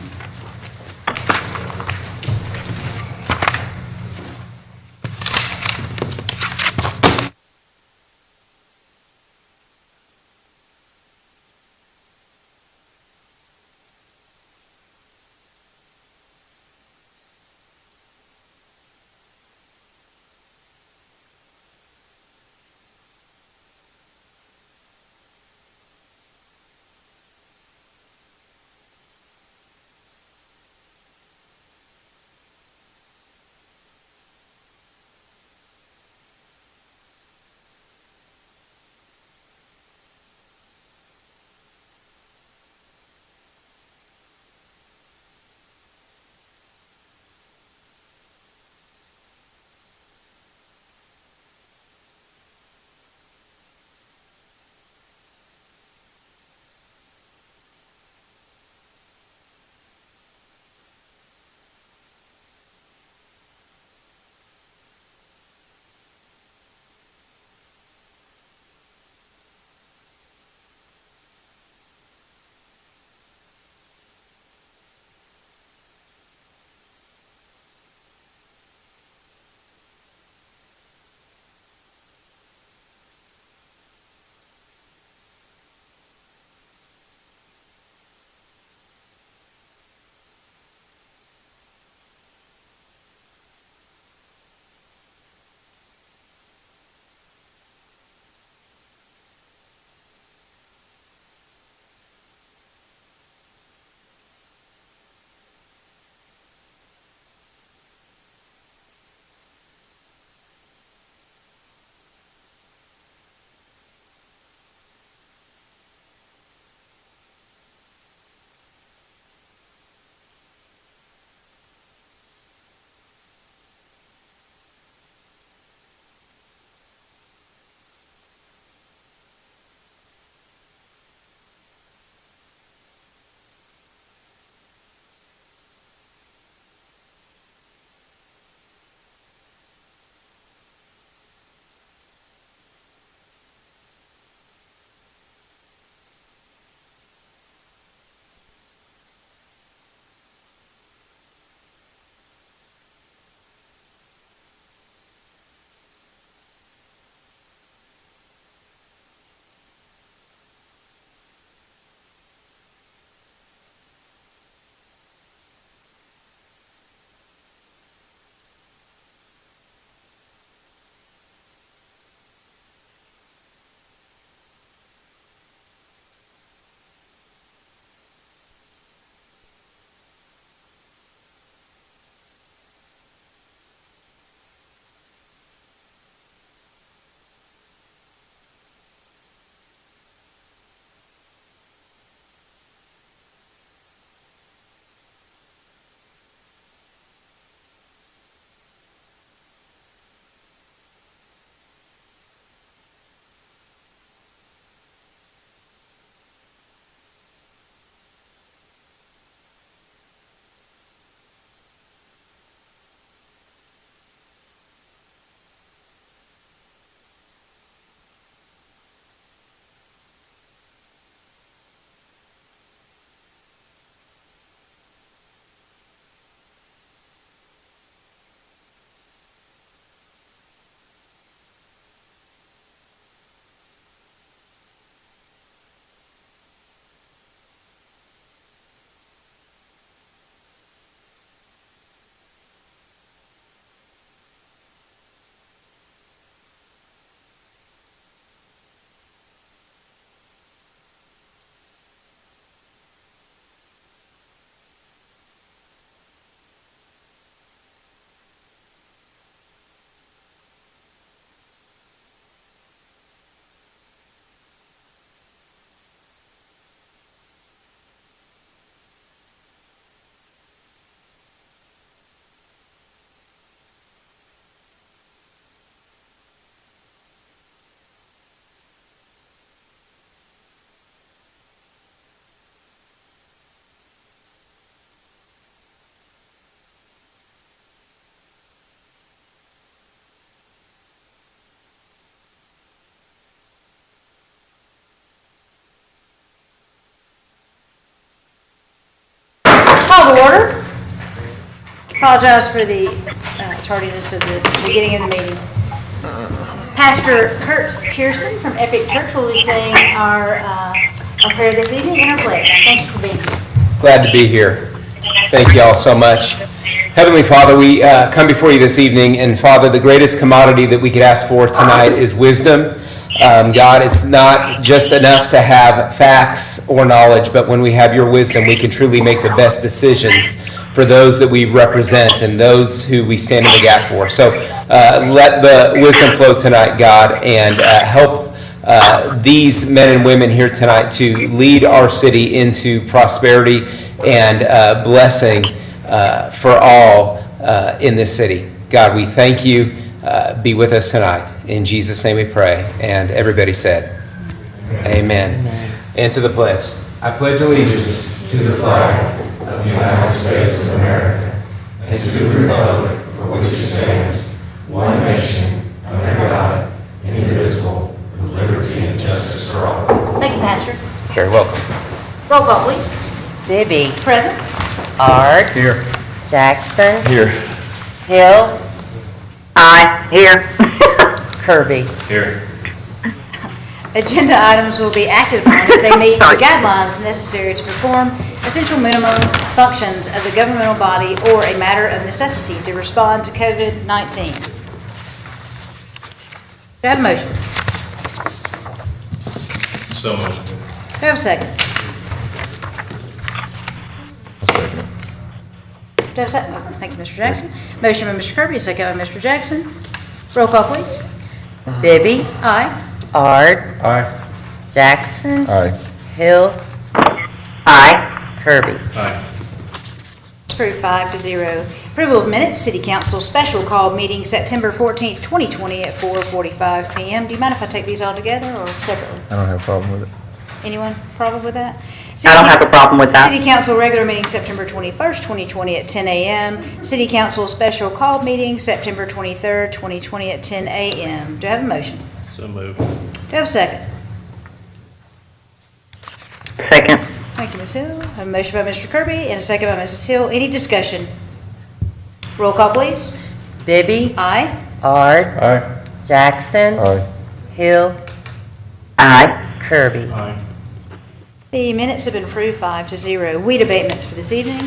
order. Apologize for the tardiness of the beginning of the meeting. Pastor Kurt Pearson from Epic Church will be saying our prayer this evening and our pledge. Thank you for being here. Glad to be here. Thank you all so much. Heavenly Father, we come before you this evening, and Father, the greatest commodity that we could ask for tonight is wisdom. God, it's not just enough to have facts or knowledge, but when we have your wisdom, we can truly make the best decisions for those that we represent and those who we stand in the gap for. So let the wisdom flow tonight, God, and help these men and women here tonight to lead our city into prosperity and blessing for all in this city. God, we thank you. Be with us tonight. In Jesus' name we pray. And everybody said, Amen. And to the pledge. I pledge allegiance to the flag of the United States of America and to the republic for which it stands, one nation, under God, indivisible, with liberty and justice for all. Thank you, Pastor. Very welcome. Roll call, please. Bibby. Present. Art. Here. Jackson. Here. Hill. Aye, here. Kirby. Here. Agenda items will be acted upon if they meet the guidelines necessary to perform essential minimum functions of the governmental body or a matter of necessity to respond to COVID-19. Do I have a motion? So moved. Do I have a second? I'll second it. Do I have a second? Okay, thank you, Mr. Jackson. Motion by Mr. Kirby, second by Mr. Jackson. Roll call, please. Bibby. Aye. Art. Aye. Jackson. Aye. Hill. Aye. Kirby. Aye. It's approved 5-0. Approval of minutes, City Council special call meeting September 14th, 2020 at 4:45 PM. Do you mind if I take these all together or separately? I don't have a problem with it. Anyone problem with that? I don't have a problem with that. City Council regular meeting September 21st, 2020 at 10 a.m. City Council special call meeting September 23rd, 2020 at 10 a.m. Do I have a motion? So moved. Do I have a second? Second. Thank you, Ms. Hill. I have a motion by Mr. Kirby and a second by Mrs. Hill. Any discussion? Roll call, please. Bibby. Aye. Art. Aye. Jackson. Aye. Hill. Aye. Kirby. Aye. The minutes have been approved 5-0. Weed abatements for this evening.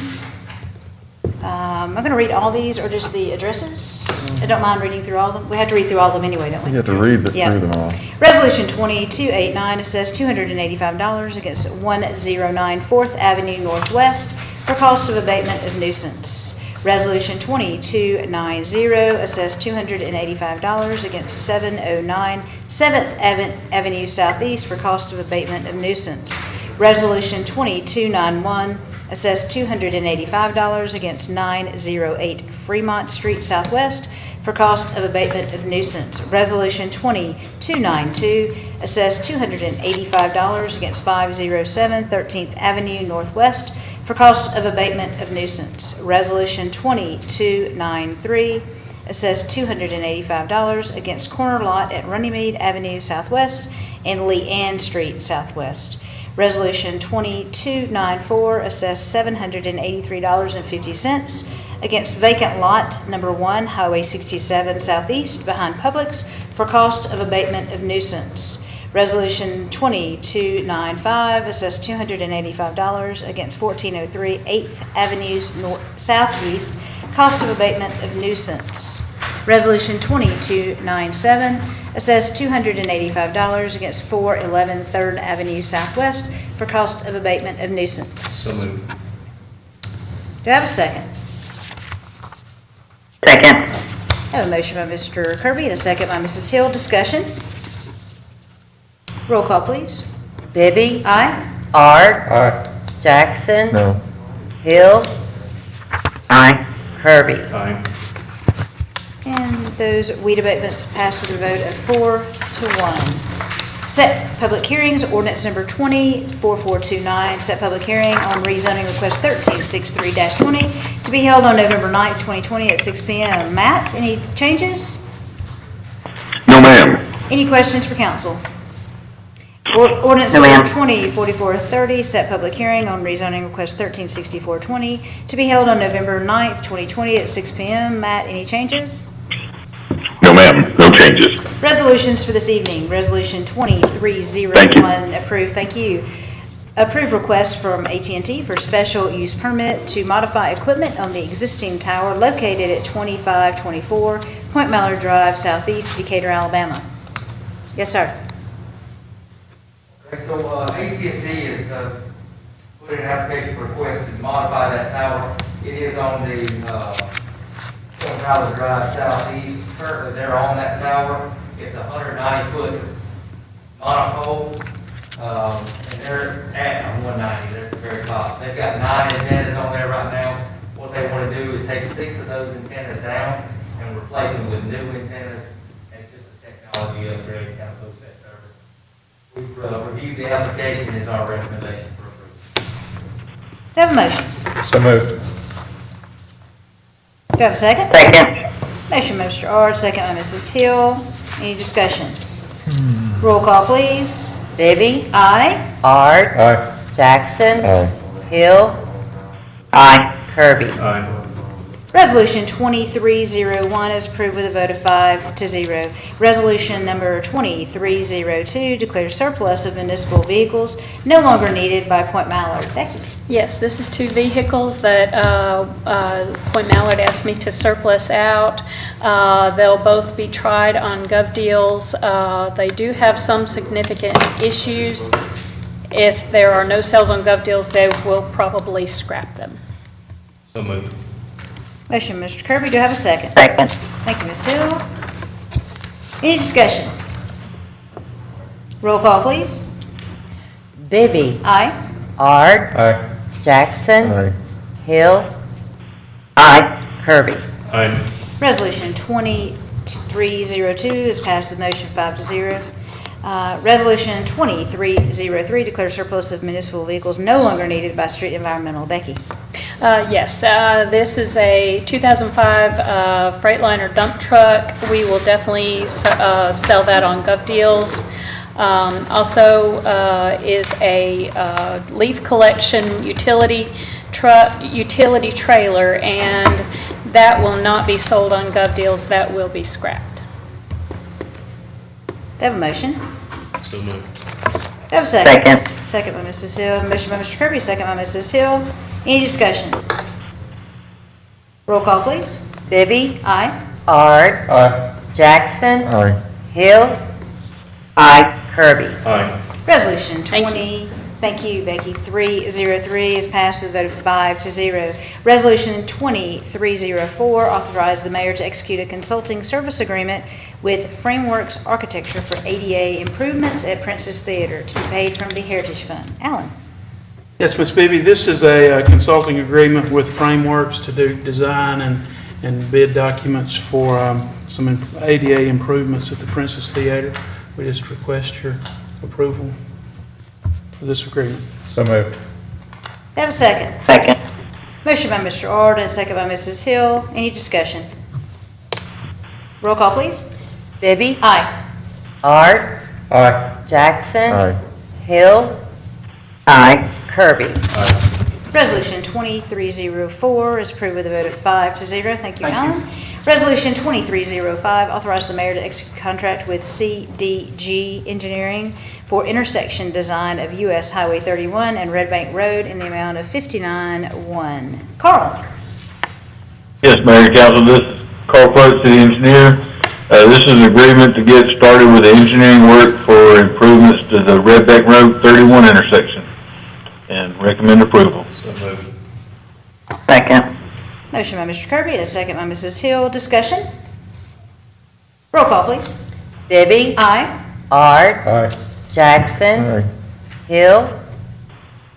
I'm going to read all these or just the addresses. I don't mind reading through all of them. We have to read through all of them anyway, don't we? You have to read Yeah. through them all. Resolution 2289 assessed $285 against 109 4th Avenue Northwest for cost of abatement of nuisance. Resolution 2290 assessed $285 against 709 7th Avenue Southeast for cost of abatement of nuisance. Resolution 2291 assessed $285 against 908 Fremont Street Southwest for cost of abatement of nuisance. Resolution 2292 assessed $285 against 507 13th Avenue Northwest for cost of abatement of nuisance. Resolution 2293 assessed $285 against corner lot at Runnymede Avenue Southwest and Leanne Street Southwest. Resolution 2294 assessed $783.50 against vacant lot number 1, Highway 67 Southeast behind Publix for cost of abatement of nuisance. Resolution 2295 assessed $285 against 1403 8th Avenue Southeast, cost of abatement of nuisance. Resolution 2297 assessed $285 against 411 3rd Avenue Southwest for cost of abatement of nuisance. So moved. Do I have a second? Second. I have a motion by Mr. Kirby and a second by Mrs. Hill. Discussion? Roll call, please. Bibby. Aye. Art. Aye. Jackson. No. Hill. Aye. Kirby. Aye. And those weed abatements passed with a vote of 4-1. Set public hearings, ordinance number 204429, set public hearing on rezoning request 1363-20 to be held on November 9th, 2020 at 6 p.m. Matt, any changes? No, ma'am. Any questions for council? Ordinance No, number ma'am. 204430, set public hearing on rezoning request 136420 to be held on November 9th, 2020 at 6 PM. Matt, any changes? No, ma'am, no changes. Resolutions for this evening. Resolution 2301, approved, thank you. Approved request from AT&T for special use permit to modify equipment on the existing tower located at 2524 Point Mallard Drive, Southeast Decatur, Alabama. Yes, sir. Okay, so AT&T is put in an application for request to modify that tower. It is on the Point Mallard Drive southeast. Currently, they're on that tower. It's a 190-foot monopole, and they're at 190. They're at the very top. They've got 9 antennas on there right now. What they want to do is take 6 of those antennas down and replace them with new antennas. It's just a technology upgrade, kind of post that service. We've reviewed the application, and it's our recommendation for approval. Do I have a motion? So moved. Do I have a second? Second. Motion by Mr. Ard, second by Mrs. Hill. Any discussion? Roll call, please. Bibby, Aye. Art, Aye. Jackson, Aye. Hill, Aye. Kirby. Aye. Resolution 2301 is approved with a vote of 5-0. Resolution number 2302 declares surplus of municipal vehicles no longer needed by Point Mallard. Becky? Yes, this is 2 vehicles that Point Mallard asked me to surplus out. They'll both be tried on GovDeals. They do have some significant issues. If there are no sales on GovDeals, they will probably scrap them. So moved. Motion, Mr. Kirby. Do I have a second? Second. Thank you, Ms. Hill. Any discussion? Roll call, please. Bibby, Aye. Art, Aye. Jackson, Aye. Hill, Aye. Kirby. Aye. Resolution 2302 is passed with motion 5-0. Resolution 2303 declares surplus of municipal vehicles no longer needed by Street Environmental. Becky? Yes, this is a 2005 Freightliner dump truck. We will definitely sell that on GovDeals. Also is a leaf collection utility trailer, and that will not be sold on GovDeals. That will be scrapped. Do I have a motion? So moved. Do I have a second? Second. Second by Mrs. Hill. Motion by Mr. Kirby, second by Mrs. Hill. Any discussion? Roll call, please. Bibby, Aye. Art, Aye. Jackson, Aye. Hill, Aye. Kirby. Aye. Resolution Thank 20, thank you, Becky, 303 is passed with a vote of 5-0. Resolution 2304 authorized the mayor to execute a consulting service agreement with Frameworks Architecture for ADA improvements at Princess Theater to be paid from the Heritage Fund. Alan? Yes, Ms. Bibby, this is a consulting agreement with Frameworks to do design and bid documents for some ADA improvements at the Princess Theater. We just request your approval for this agreement. So moved. Have a second. Second. Motion by Mr. Ard and second by Mrs. Hill. Any discussion? Roll call, please. Bibby, Aye. Art, Aye. Jackson, Aye. Hill, Aye. Kirby. Aye. Resolution 2304 is approved with a vote of 5-0. Thank you, Alan. Resolution 2305 authorized the mayor to execute a contract with CDG Engineering for intersection design of US Highway 31 and Red Bank Road in the amount of $59,100. Carl? Yes, Mayor and Council, this is Carl Post, City Engineer. This is an agreement to get started with the engineering work for improvements to the Red Bank Road 31 intersection, and recommend approval. So moved. Second. Motion by Mr. Kirby and a second by Mrs. Hill. Discussion? Roll call, please. Bibby, Aye. Art, Aye. Jackson, Aye. Hill,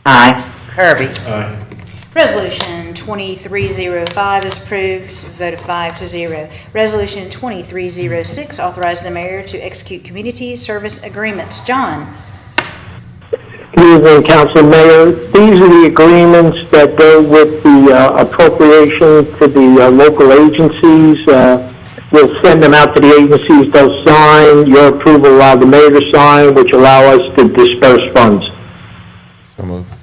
Aye. Kirby. Aye. Resolution 2305 is approved, vote of 5-0. Resolution 2306 authorized the mayor to execute community service agreements. John? Good evening, Council Mayor. These are the agreements that go with the appropriation to the local agencies. You'll send them out to the agencies, they'll sign, your approval will allow the mayor to sign, which allow us to disperse funds. So moved.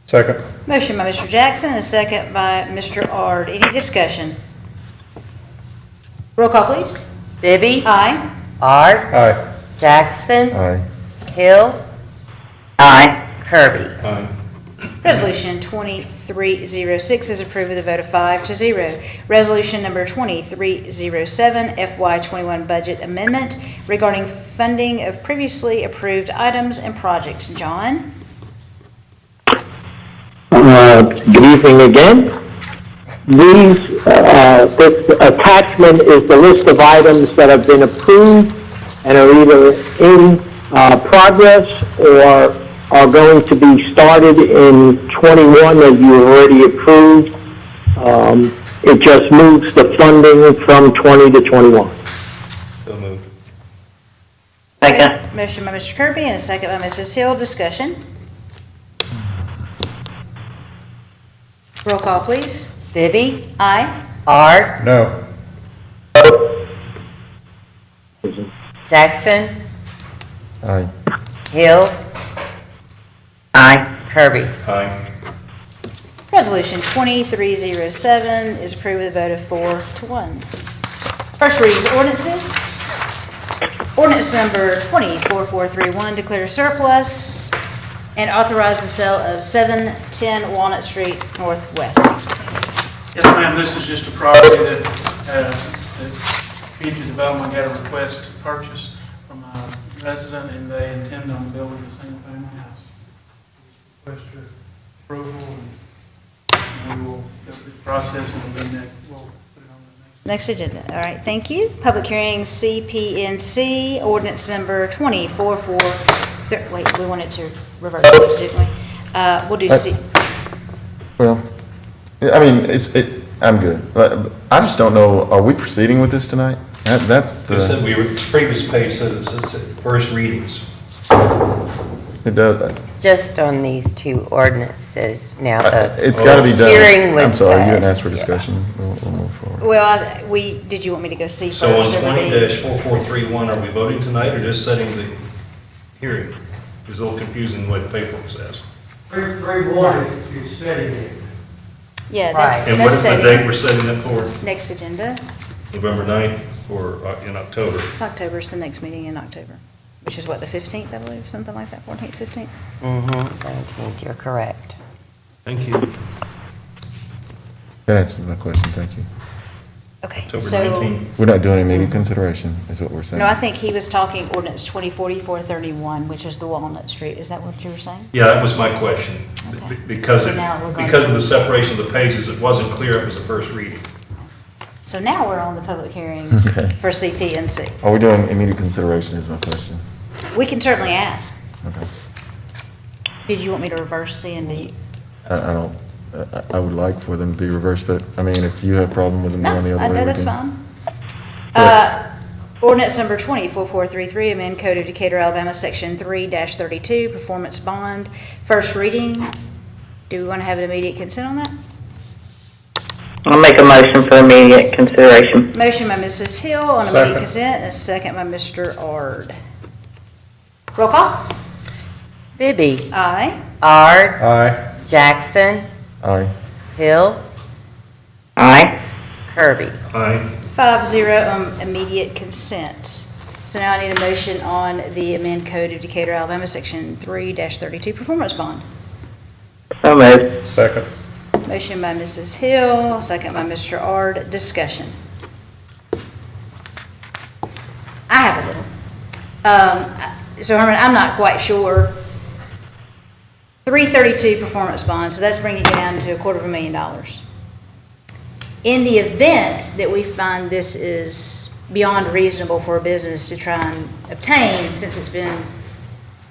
Second. Motion by Mr. Jackson, and a second by Mr. Ard. Any discussion? Roll call, please. Bibby, Aye. Art, Aye. Jackson, Aye. Hill, Aye. Kirby. Aye. Resolution 2306 is approved with a vote of 5-0. Resolution number 2307, FY21 budget amendment regarding funding of previously approved items and projects. John? Good evening again. This attachment is the list of items that have been approved and are either in progress or are going to be started in 21 that you already approved. It just moves the funding from 20 to 21. So moved. Second. Motion by Mr. Kirby and a second by Mrs. Hill. Discussion. Roll call, please. Bibby, Aye. Art, No. Jackson, Aye. Hill, Aye. Kirby. Aye. Resolution 2307 is approved with a vote of 4-1. First reading of ordinances. Ordinance number 24431, declare surplus and authorize the sale of 710 Walnut Street Northwest. Yes, ma'am, this is just a property that Future Development got a request to purchase from a resident, and they intend on building a single-family house. Request your approval, and we will go through the process, and then we'll put it on the next. Next agenda. All right, thank you. Public hearing CPNC, ordinance number 244. Wait, we wanted to reverse those, didn't we? We'll do C. Well, I mean, I'm good. But I just don't know, are we proceeding with this tonight? That's It said the, previous page said it says first readings. it does, Just on these two ordinances. Now, it's gotta be done. hearing was I'm sorry, you didn't set. ask for discussion. We'll move forward. Well, did you want me to go C first? So on or B? 20-4431, are we voting tonight or just setting the hearing? It's a little confusing the way the paperwork says. 3-1 is setting it. Yeah, that's And what is the setting. date we're setting it for? Next agenda. November 9th or in October? It's October, it's the next meeting in October, which is what, the 15th, I believe, something like that, 14th, 15th? 19th, you're correct. Thank you. That answers my question, thank you. Okay, October so, 19th. We're not doing immediate consideration, is what we're saying. no, I think he was talking ordinance 204431, which is the Walnut Street. Is that what you were saying? Yeah, that was my question. Okay. Because, So now we're going because to- of the separation of the pages, it wasn't clear it was the first reading. So now we're on the public hearings Okay. for CPNC. Are we doing immediate consideration is my question. We can certainly ask. Okay. Did you want me to reverse C and D? I don't, I would like for them to be reversed, but, I mean, if you have a problem with them No, going the other way. no, we that's can- fine. Ordinance number 24433, amend Code of Decatur, Alabama, Section 3-32, performance bond. First reading. Do we want to have an immediate consent on that? I'll make a motion for immediate consideration. Motion by Mrs. Hill on immediate Second. consent, and a second by Mr. Ard. Roll call. Bibby, Aye. Art, Aye. Jackson, Aye. Hill, Aye. Kirby. Aye. 5-0 on immediate consent. So now I need a motion on the amend Code of Decatur, Alabama, Section 3-32, performance bond. So moved. Second. Motion by Mrs. Hill, second by Mr. Ard. Discussion. I have a little. So Herman, I'm not quite sure. 332 performance bond, so that's bringing it down to $250,000. In the event that we find this is beyond reasonable for a business to try and obtain, since it's been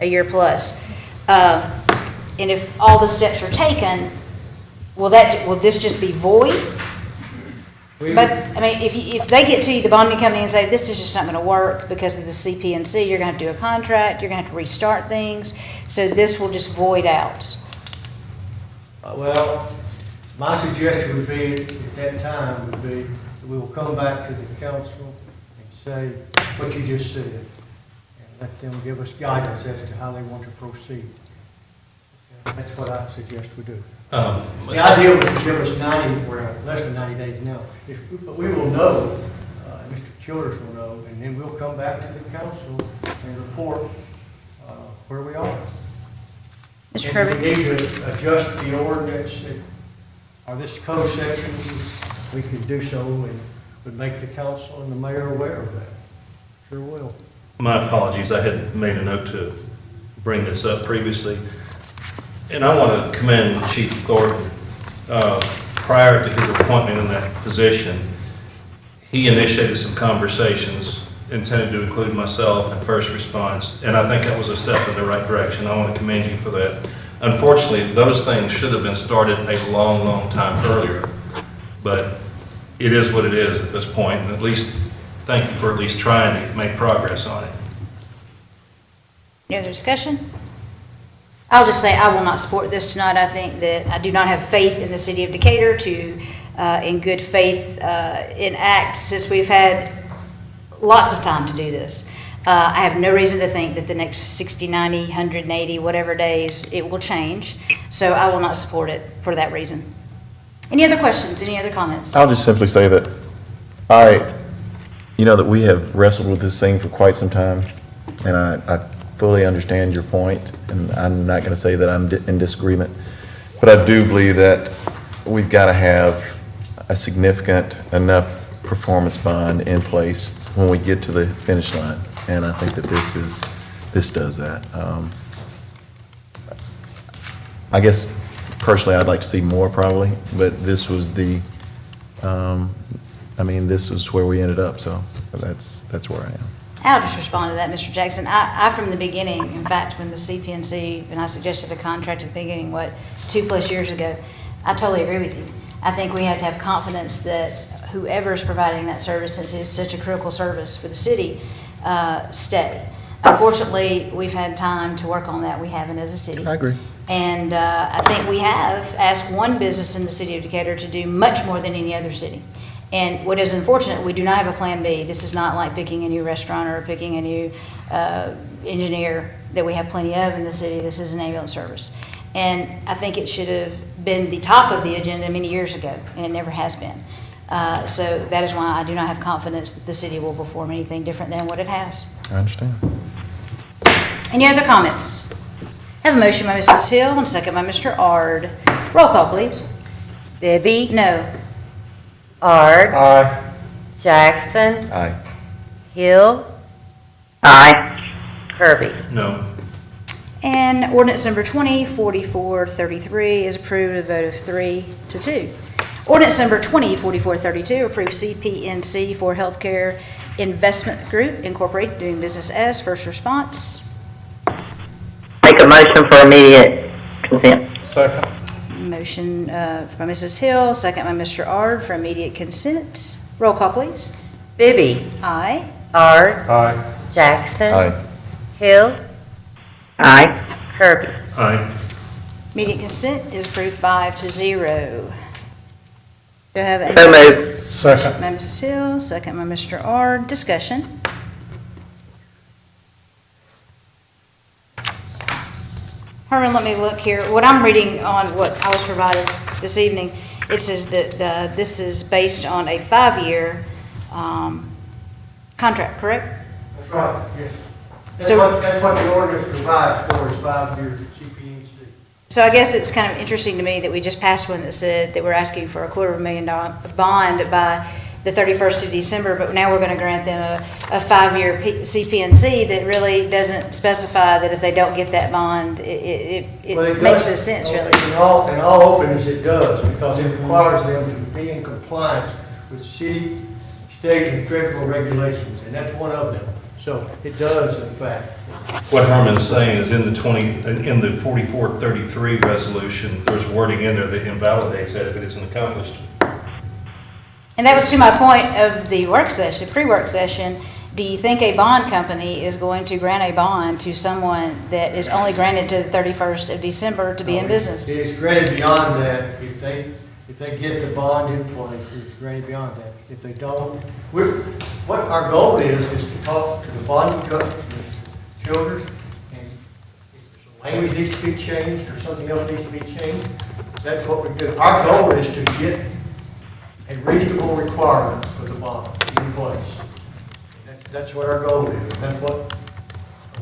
a year plus, and if all the steps are taken, will this just be void? But, I mean, if they get to you, the bonding company, and say, this is just not gonna work because of the CPNC, you're gonna have to do a contract, you're gonna have to restart things, so this will just void out. Well, my suggestion would be, at that time, would be we will come back to the council and say what you just said, and let them give us guidance as to how they want to proceed. Okay, that's what I suggest we do. The idea was to give us 90, or less than 90 days now. But we will know, Mr. Childers will know, and then we'll come back to the council and report where we are. Mr. If Kirby? we need to adjust the ordinance or this code section, we can do so and would make the council and the mayor aware of that. Sure will. My apologies, I had made a note to bring this up previously. And I want to commend Chief Thornton. Prior to his appointment in that position, he initiated some conversations intended to include myself and first response, and I think that was a step in the right direction. I want to commend you for that. Unfortunately, those things should have been started a long, long time earlier, but it is what it is at this point, and at least, thank you for at least trying to make progress on it. Any other discussion? I'll just say I will not support this tonight. I think that I do not have faith in the city of Decatur to, in good faith, enact, since we've had lots of time to do this. I have no reason to think that the next 60, 90, 180, whatever days, it will change. So I will not support it for that reason. Any other questions? Any other comments? I'll just simply say that that we have wrestled with this thing for quite some time, and I fully understand your point, and I'm not going to say that I'm in disagreement, but I do believe that we've got to have a significant enough performance bond in place when we get to the finish line, and I think that this does that. I guess personally, I'd like to see more probably, but this was this was where we ended up, so that's where I am. I'll just respond to that, Mr. Jackson. I from the beginning, in fact, when the CPNC, and I suggested a contract at the beginning, 2+ years ago, I totally agree with you. I think we have to have confidence that whoever's providing that service, since it's such a critical service for the city, stay. Unfortunately, we've had time to work on that. We haven't as a city. I agree. And I think we have asked one business in the city of Decatur to do much more than any other city. And what is unfortunate, we do not have a plan B. This is not like picking a new restaurant or picking a new engineer that we have plenty of in the city. This is an ambulance service. And I think it should have been the top of the agenda many years ago, and it never has been. So that is why I do not have confidence that the city will perform anything different than what it has. I understand. Any other comments? I have a motion by Mrs. Hill and a second by Mr. Ard. Roll call, please. Bibby? No. Ard? Aye. Jackson? Aye. Hill? Aye. Kirby? No. And ordinance number 204433 is approved with a vote of 3-2. Ordinance number 204432 approves CPNC for Healthcare Investment Group Incorporated doing business as First Response. Make a motion for immediate consent. Second. Motion by Mrs. Hill, second by Mr. Ard for immediate consent. Roll call, please. Bibby? Aye. Ard? Aye. Jackson? Aye. Hill? Aye. Kirby? Aye. Immediate consent is approved 5-0. Do I have So a moved. Second. by Mrs. Hill, second by Mr. Ard. Discussion. Herman, let me look here. What I'm reading on what I was provided this evening, it says that this is based on a 5-year contract, correct? That's right, yes. So- That's what the ordinance provides for, is 5 years CPNC. So I guess it's kind of interesting to me that we just passed one that said that we're asking for a $250,000 bond by the 31st of December, but now we're going to grant them a 5-year CPNC that really doesn't specify that if they don't get that bond, Well, it does. makes no sense, really. In all openness, it does, because it requires them to be in compliance with city, state, and federal regulations, and that's one of them. So it does, in fact. What Herman's saying is in the 4433 resolution, there's wording in there that invalidates that if it isn't accomplished. And that was to my point of the work session, pre-work session. Do you think a bond company is going to grant a bond to someone that is only granted to the 31st of December to be in business? It is granted beyond that. If If they get the bond in place, it's granted beyond that. If they don't, what our goal is to talk to the bonding company, the Childers, and if some language needs to be changed or something else needs to be changed, that's what we do. Our goal is to get a reasonable requirement for the bond in place. That's what our goal is, and that's what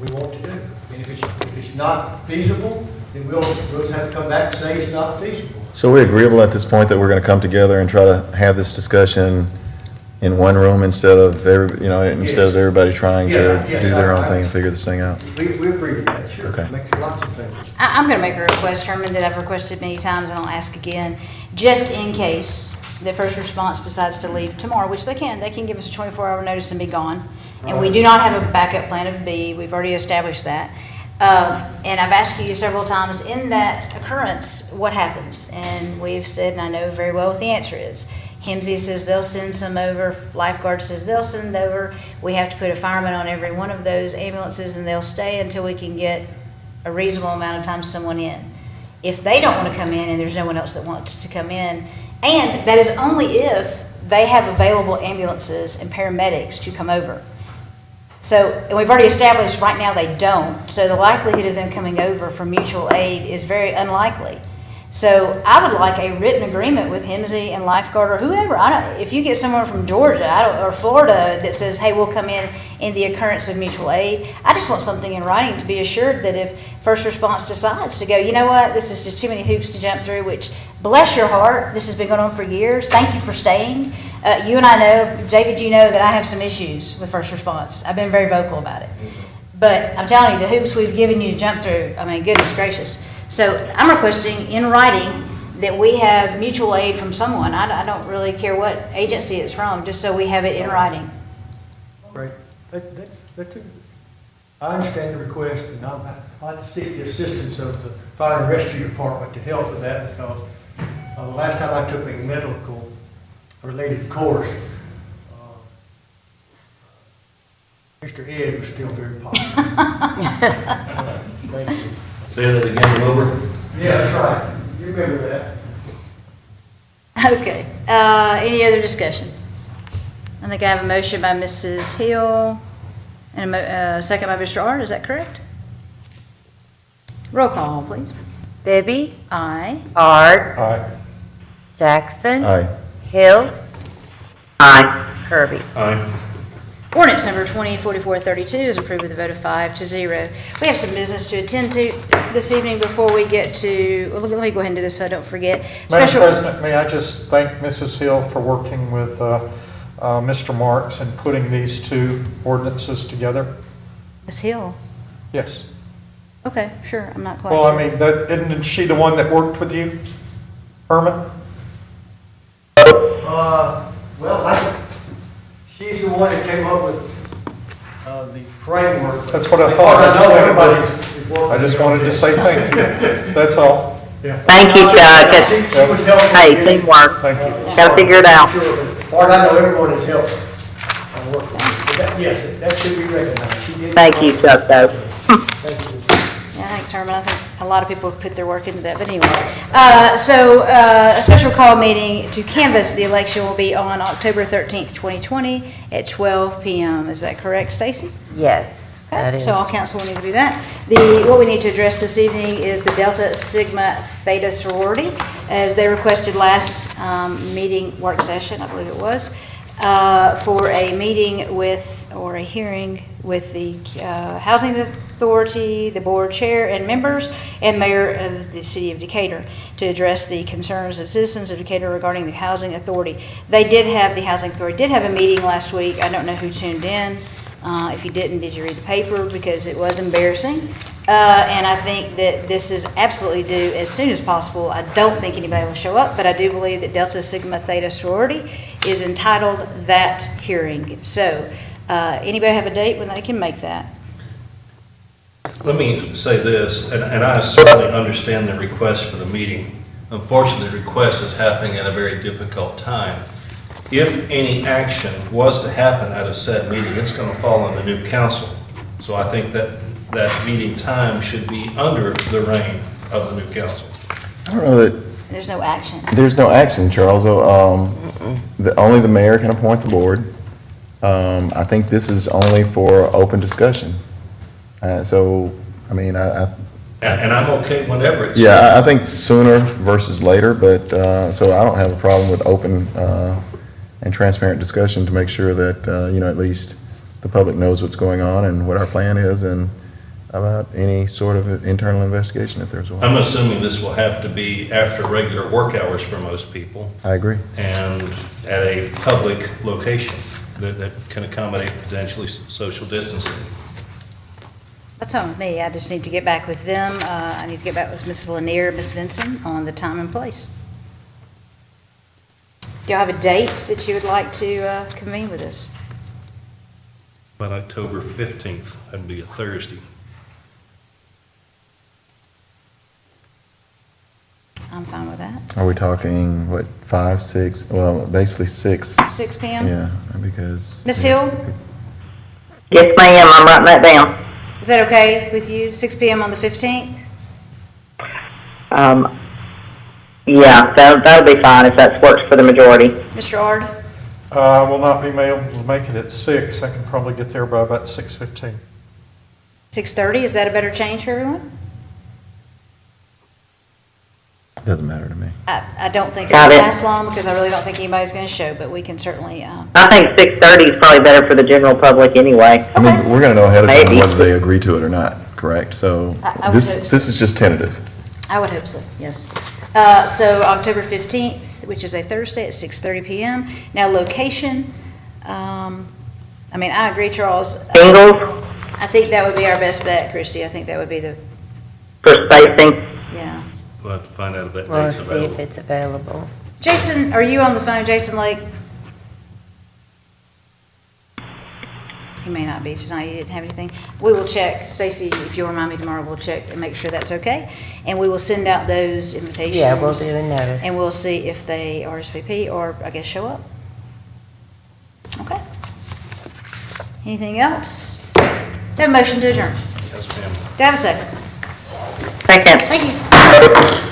we want to do. And if it's not feasible, then we'll just have to come back and say it's not feasible. So we're agreeable at this point that we're going to come together and try to have this discussion in one room instead of everybody trying to Yes, do their own thing and figure this thing out? We agree with that, sure. Okay. Makes lots of sense. I'm going to make a request, Herman, that I've requested many times, and I'll ask again, just in case the first response decides to leave tomorrow, which they can give us a 24-hour notice and be gone. And we do not have a backup plan of B, we've already established that. And I've asked you several times, in that occurrence, what happens? And we've said, and I know very well what the answer is. HIMSI says they'll send some over, lifeguard says they'll send over. We have to put a fireman on every one of those ambulances, and they'll stay until we can get a reasonable amount of time someone in. If they don't want to come in and there's no one else that wants to come in, and that is only if they have available ambulances and paramedics to come over. So, and we've already established right now they don't, so the likelihood of them coming over for mutual aid is very unlikely. So I would like a written agreement with HIMSI and Lifeguard or whoever. If you get someone from Georgia or Florida that says, hey, we'll come in the occurrence of mutual aid, I just want something in writing to be assured that if first response decides to go, you know what, this is just too many hoops to jump through, which, bless your heart, this has been going on for years. Thank you for staying. You and I know, David, you know that I have some issues with first response. I've been very vocal about it. But I'm telling you, the hoops we've given you to jump through, I mean, goodness gracious. So I'm requesting in writing that we have mutual aid from someone. I don't really care what agency it's from, just so we have it in writing. Right. I understand the request, and I'd like to seek the assistance of the Fire and Rescue Department to help with that, because the last time I took a medical related course, Mr. Ed was still very popular. Thank you. Say that again, Wilbur. Yeah, that's right. You remember that. Okay, any other discussion? I think I have a motion by Mrs. Hill and a second by Mr. Ard, is that correct? Roll call, please. Bibby, Aye. Ard, Aye. Jackson, Aye. Hill, Aye. Kirby. Aye. Ordinance number 204432 is approved with a vote of 5-0. We have some business to attend to this evening before we get to, well, let me go ahead and do this so I don't forget. Madam President, may I just thank Mrs. Hill for working with Mr. Marks and putting these two ordinances together? Ms. Hill? Yes. Okay, sure, I'm not quite Well, sure. I mean, isn't she the one that worked with you, Herman? She's the one that came up with the framework. That's what I thought. I know everybody. I just wanted to say thank you. That's all. Thank you, Chuck. She was helping. Hey, teamwork. Thank you. Gotta figure it out. Part I know everyone has helped. Yes, that should be recognized. She did- Thank you, Chuck, though. Thank you. Yeah, thanks, Herman. I think a lot of people have put their work into that, but anyway. A special call meeting to canvass the election will be on October 13th, 2020 at 12 p.m. Is that correct, Stacy? Yes, that is. So all council will need to do that. What we need to address this evening is the Delta Sigma Theta sorority, as they requested last meeting, work session, I believe it was, for a meeting with, or a hearing with the Housing Authority, the board chair and members, and mayor of the city of Decatur to address the concerns of citizens of Decatur regarding the Housing Authority. The Housing Authority did have a meeting last week. I don't know who tuned in. If you didn't, did you read the paper? Because it was embarrassing. And I think that this is absolutely due as soon as possible. I don't think anybody will show up, but I do believe that Delta Sigma Theta sorority is entitled that hearing. So anybody have a date when they can make that? Let me say this, and I certainly understand the request for the meeting. Unfortunately, the request is happening at a very difficult time. If any action was to happen out of said meeting, it's going to fall on the new council. So I think that meeting time should be under the reign of the new council. I don't know that, There's no action. there's no action, Charles. Only the mayor can appoint the board. I think this is only for open discussion. So, I mean, And I'm okay whenever it's. yeah, I think sooner versus later, but, so I don't have a problem with open and transparent discussion to make sure that, at least the public knows what's going on and what our plan is and about any sort of internal investigation if there's one. I'm assuming this will have to be after regular work hours for most people I agree. and at a public location that can accommodate potentially social distancing. That's on me. I just need to get back with them. I need to get back with Mrs. Lanier, Ms. Vinson on the time and place. Do you have a date that you would like to convene with us? About October 15th, that'd be a Thursday. I'm fine with that. Are we talking, what, 5, 6, well, basically 6? 6 p.m.? Yeah, because. Ms. Hill, Yes, ma'am, I'm writing that down. is that okay with you? 6 p.m. on the 15th? Yeah, that'll be fine if that works for the majority. Mr. Ard? I will not be able to make it at 6. I can probably get there by about 6:15. 6:30, is that a better change for everyone? Doesn't matter to me. I don't think Got it'll it. last long because I really don't think anybody's going to show, but we can certainly, I think 6:30 is probably better for the general public anyway. I mean, we're gonna know ahead of time Maybe. whether they agree to it or not, correct? So I would hope this so. is just tentative. I would hope so, yes. So October 15th, which is a Thursday at 6:30 p.m. Now, location, I mean, I agree, Charles. Singles I think that would be our best bet, Christie. I think that would be the, for spacing. yeah. We'll have to find out if that Well, date's see if available. it's available. Jason, are you on the phone, Jason Lake? He may not be tonight, he didn't have anything. We will check, Stacy, if you'll remind me tomorrow, we'll check and make sure that's okay. And we will send out those invitations. Yeah, we'll do a notice. And we'll see if they RSVP or, I guess, show up. Okay. Anything else? Do I have a motion to adjourn? Yes, ma'am. Do I have a second? Second. Thank you.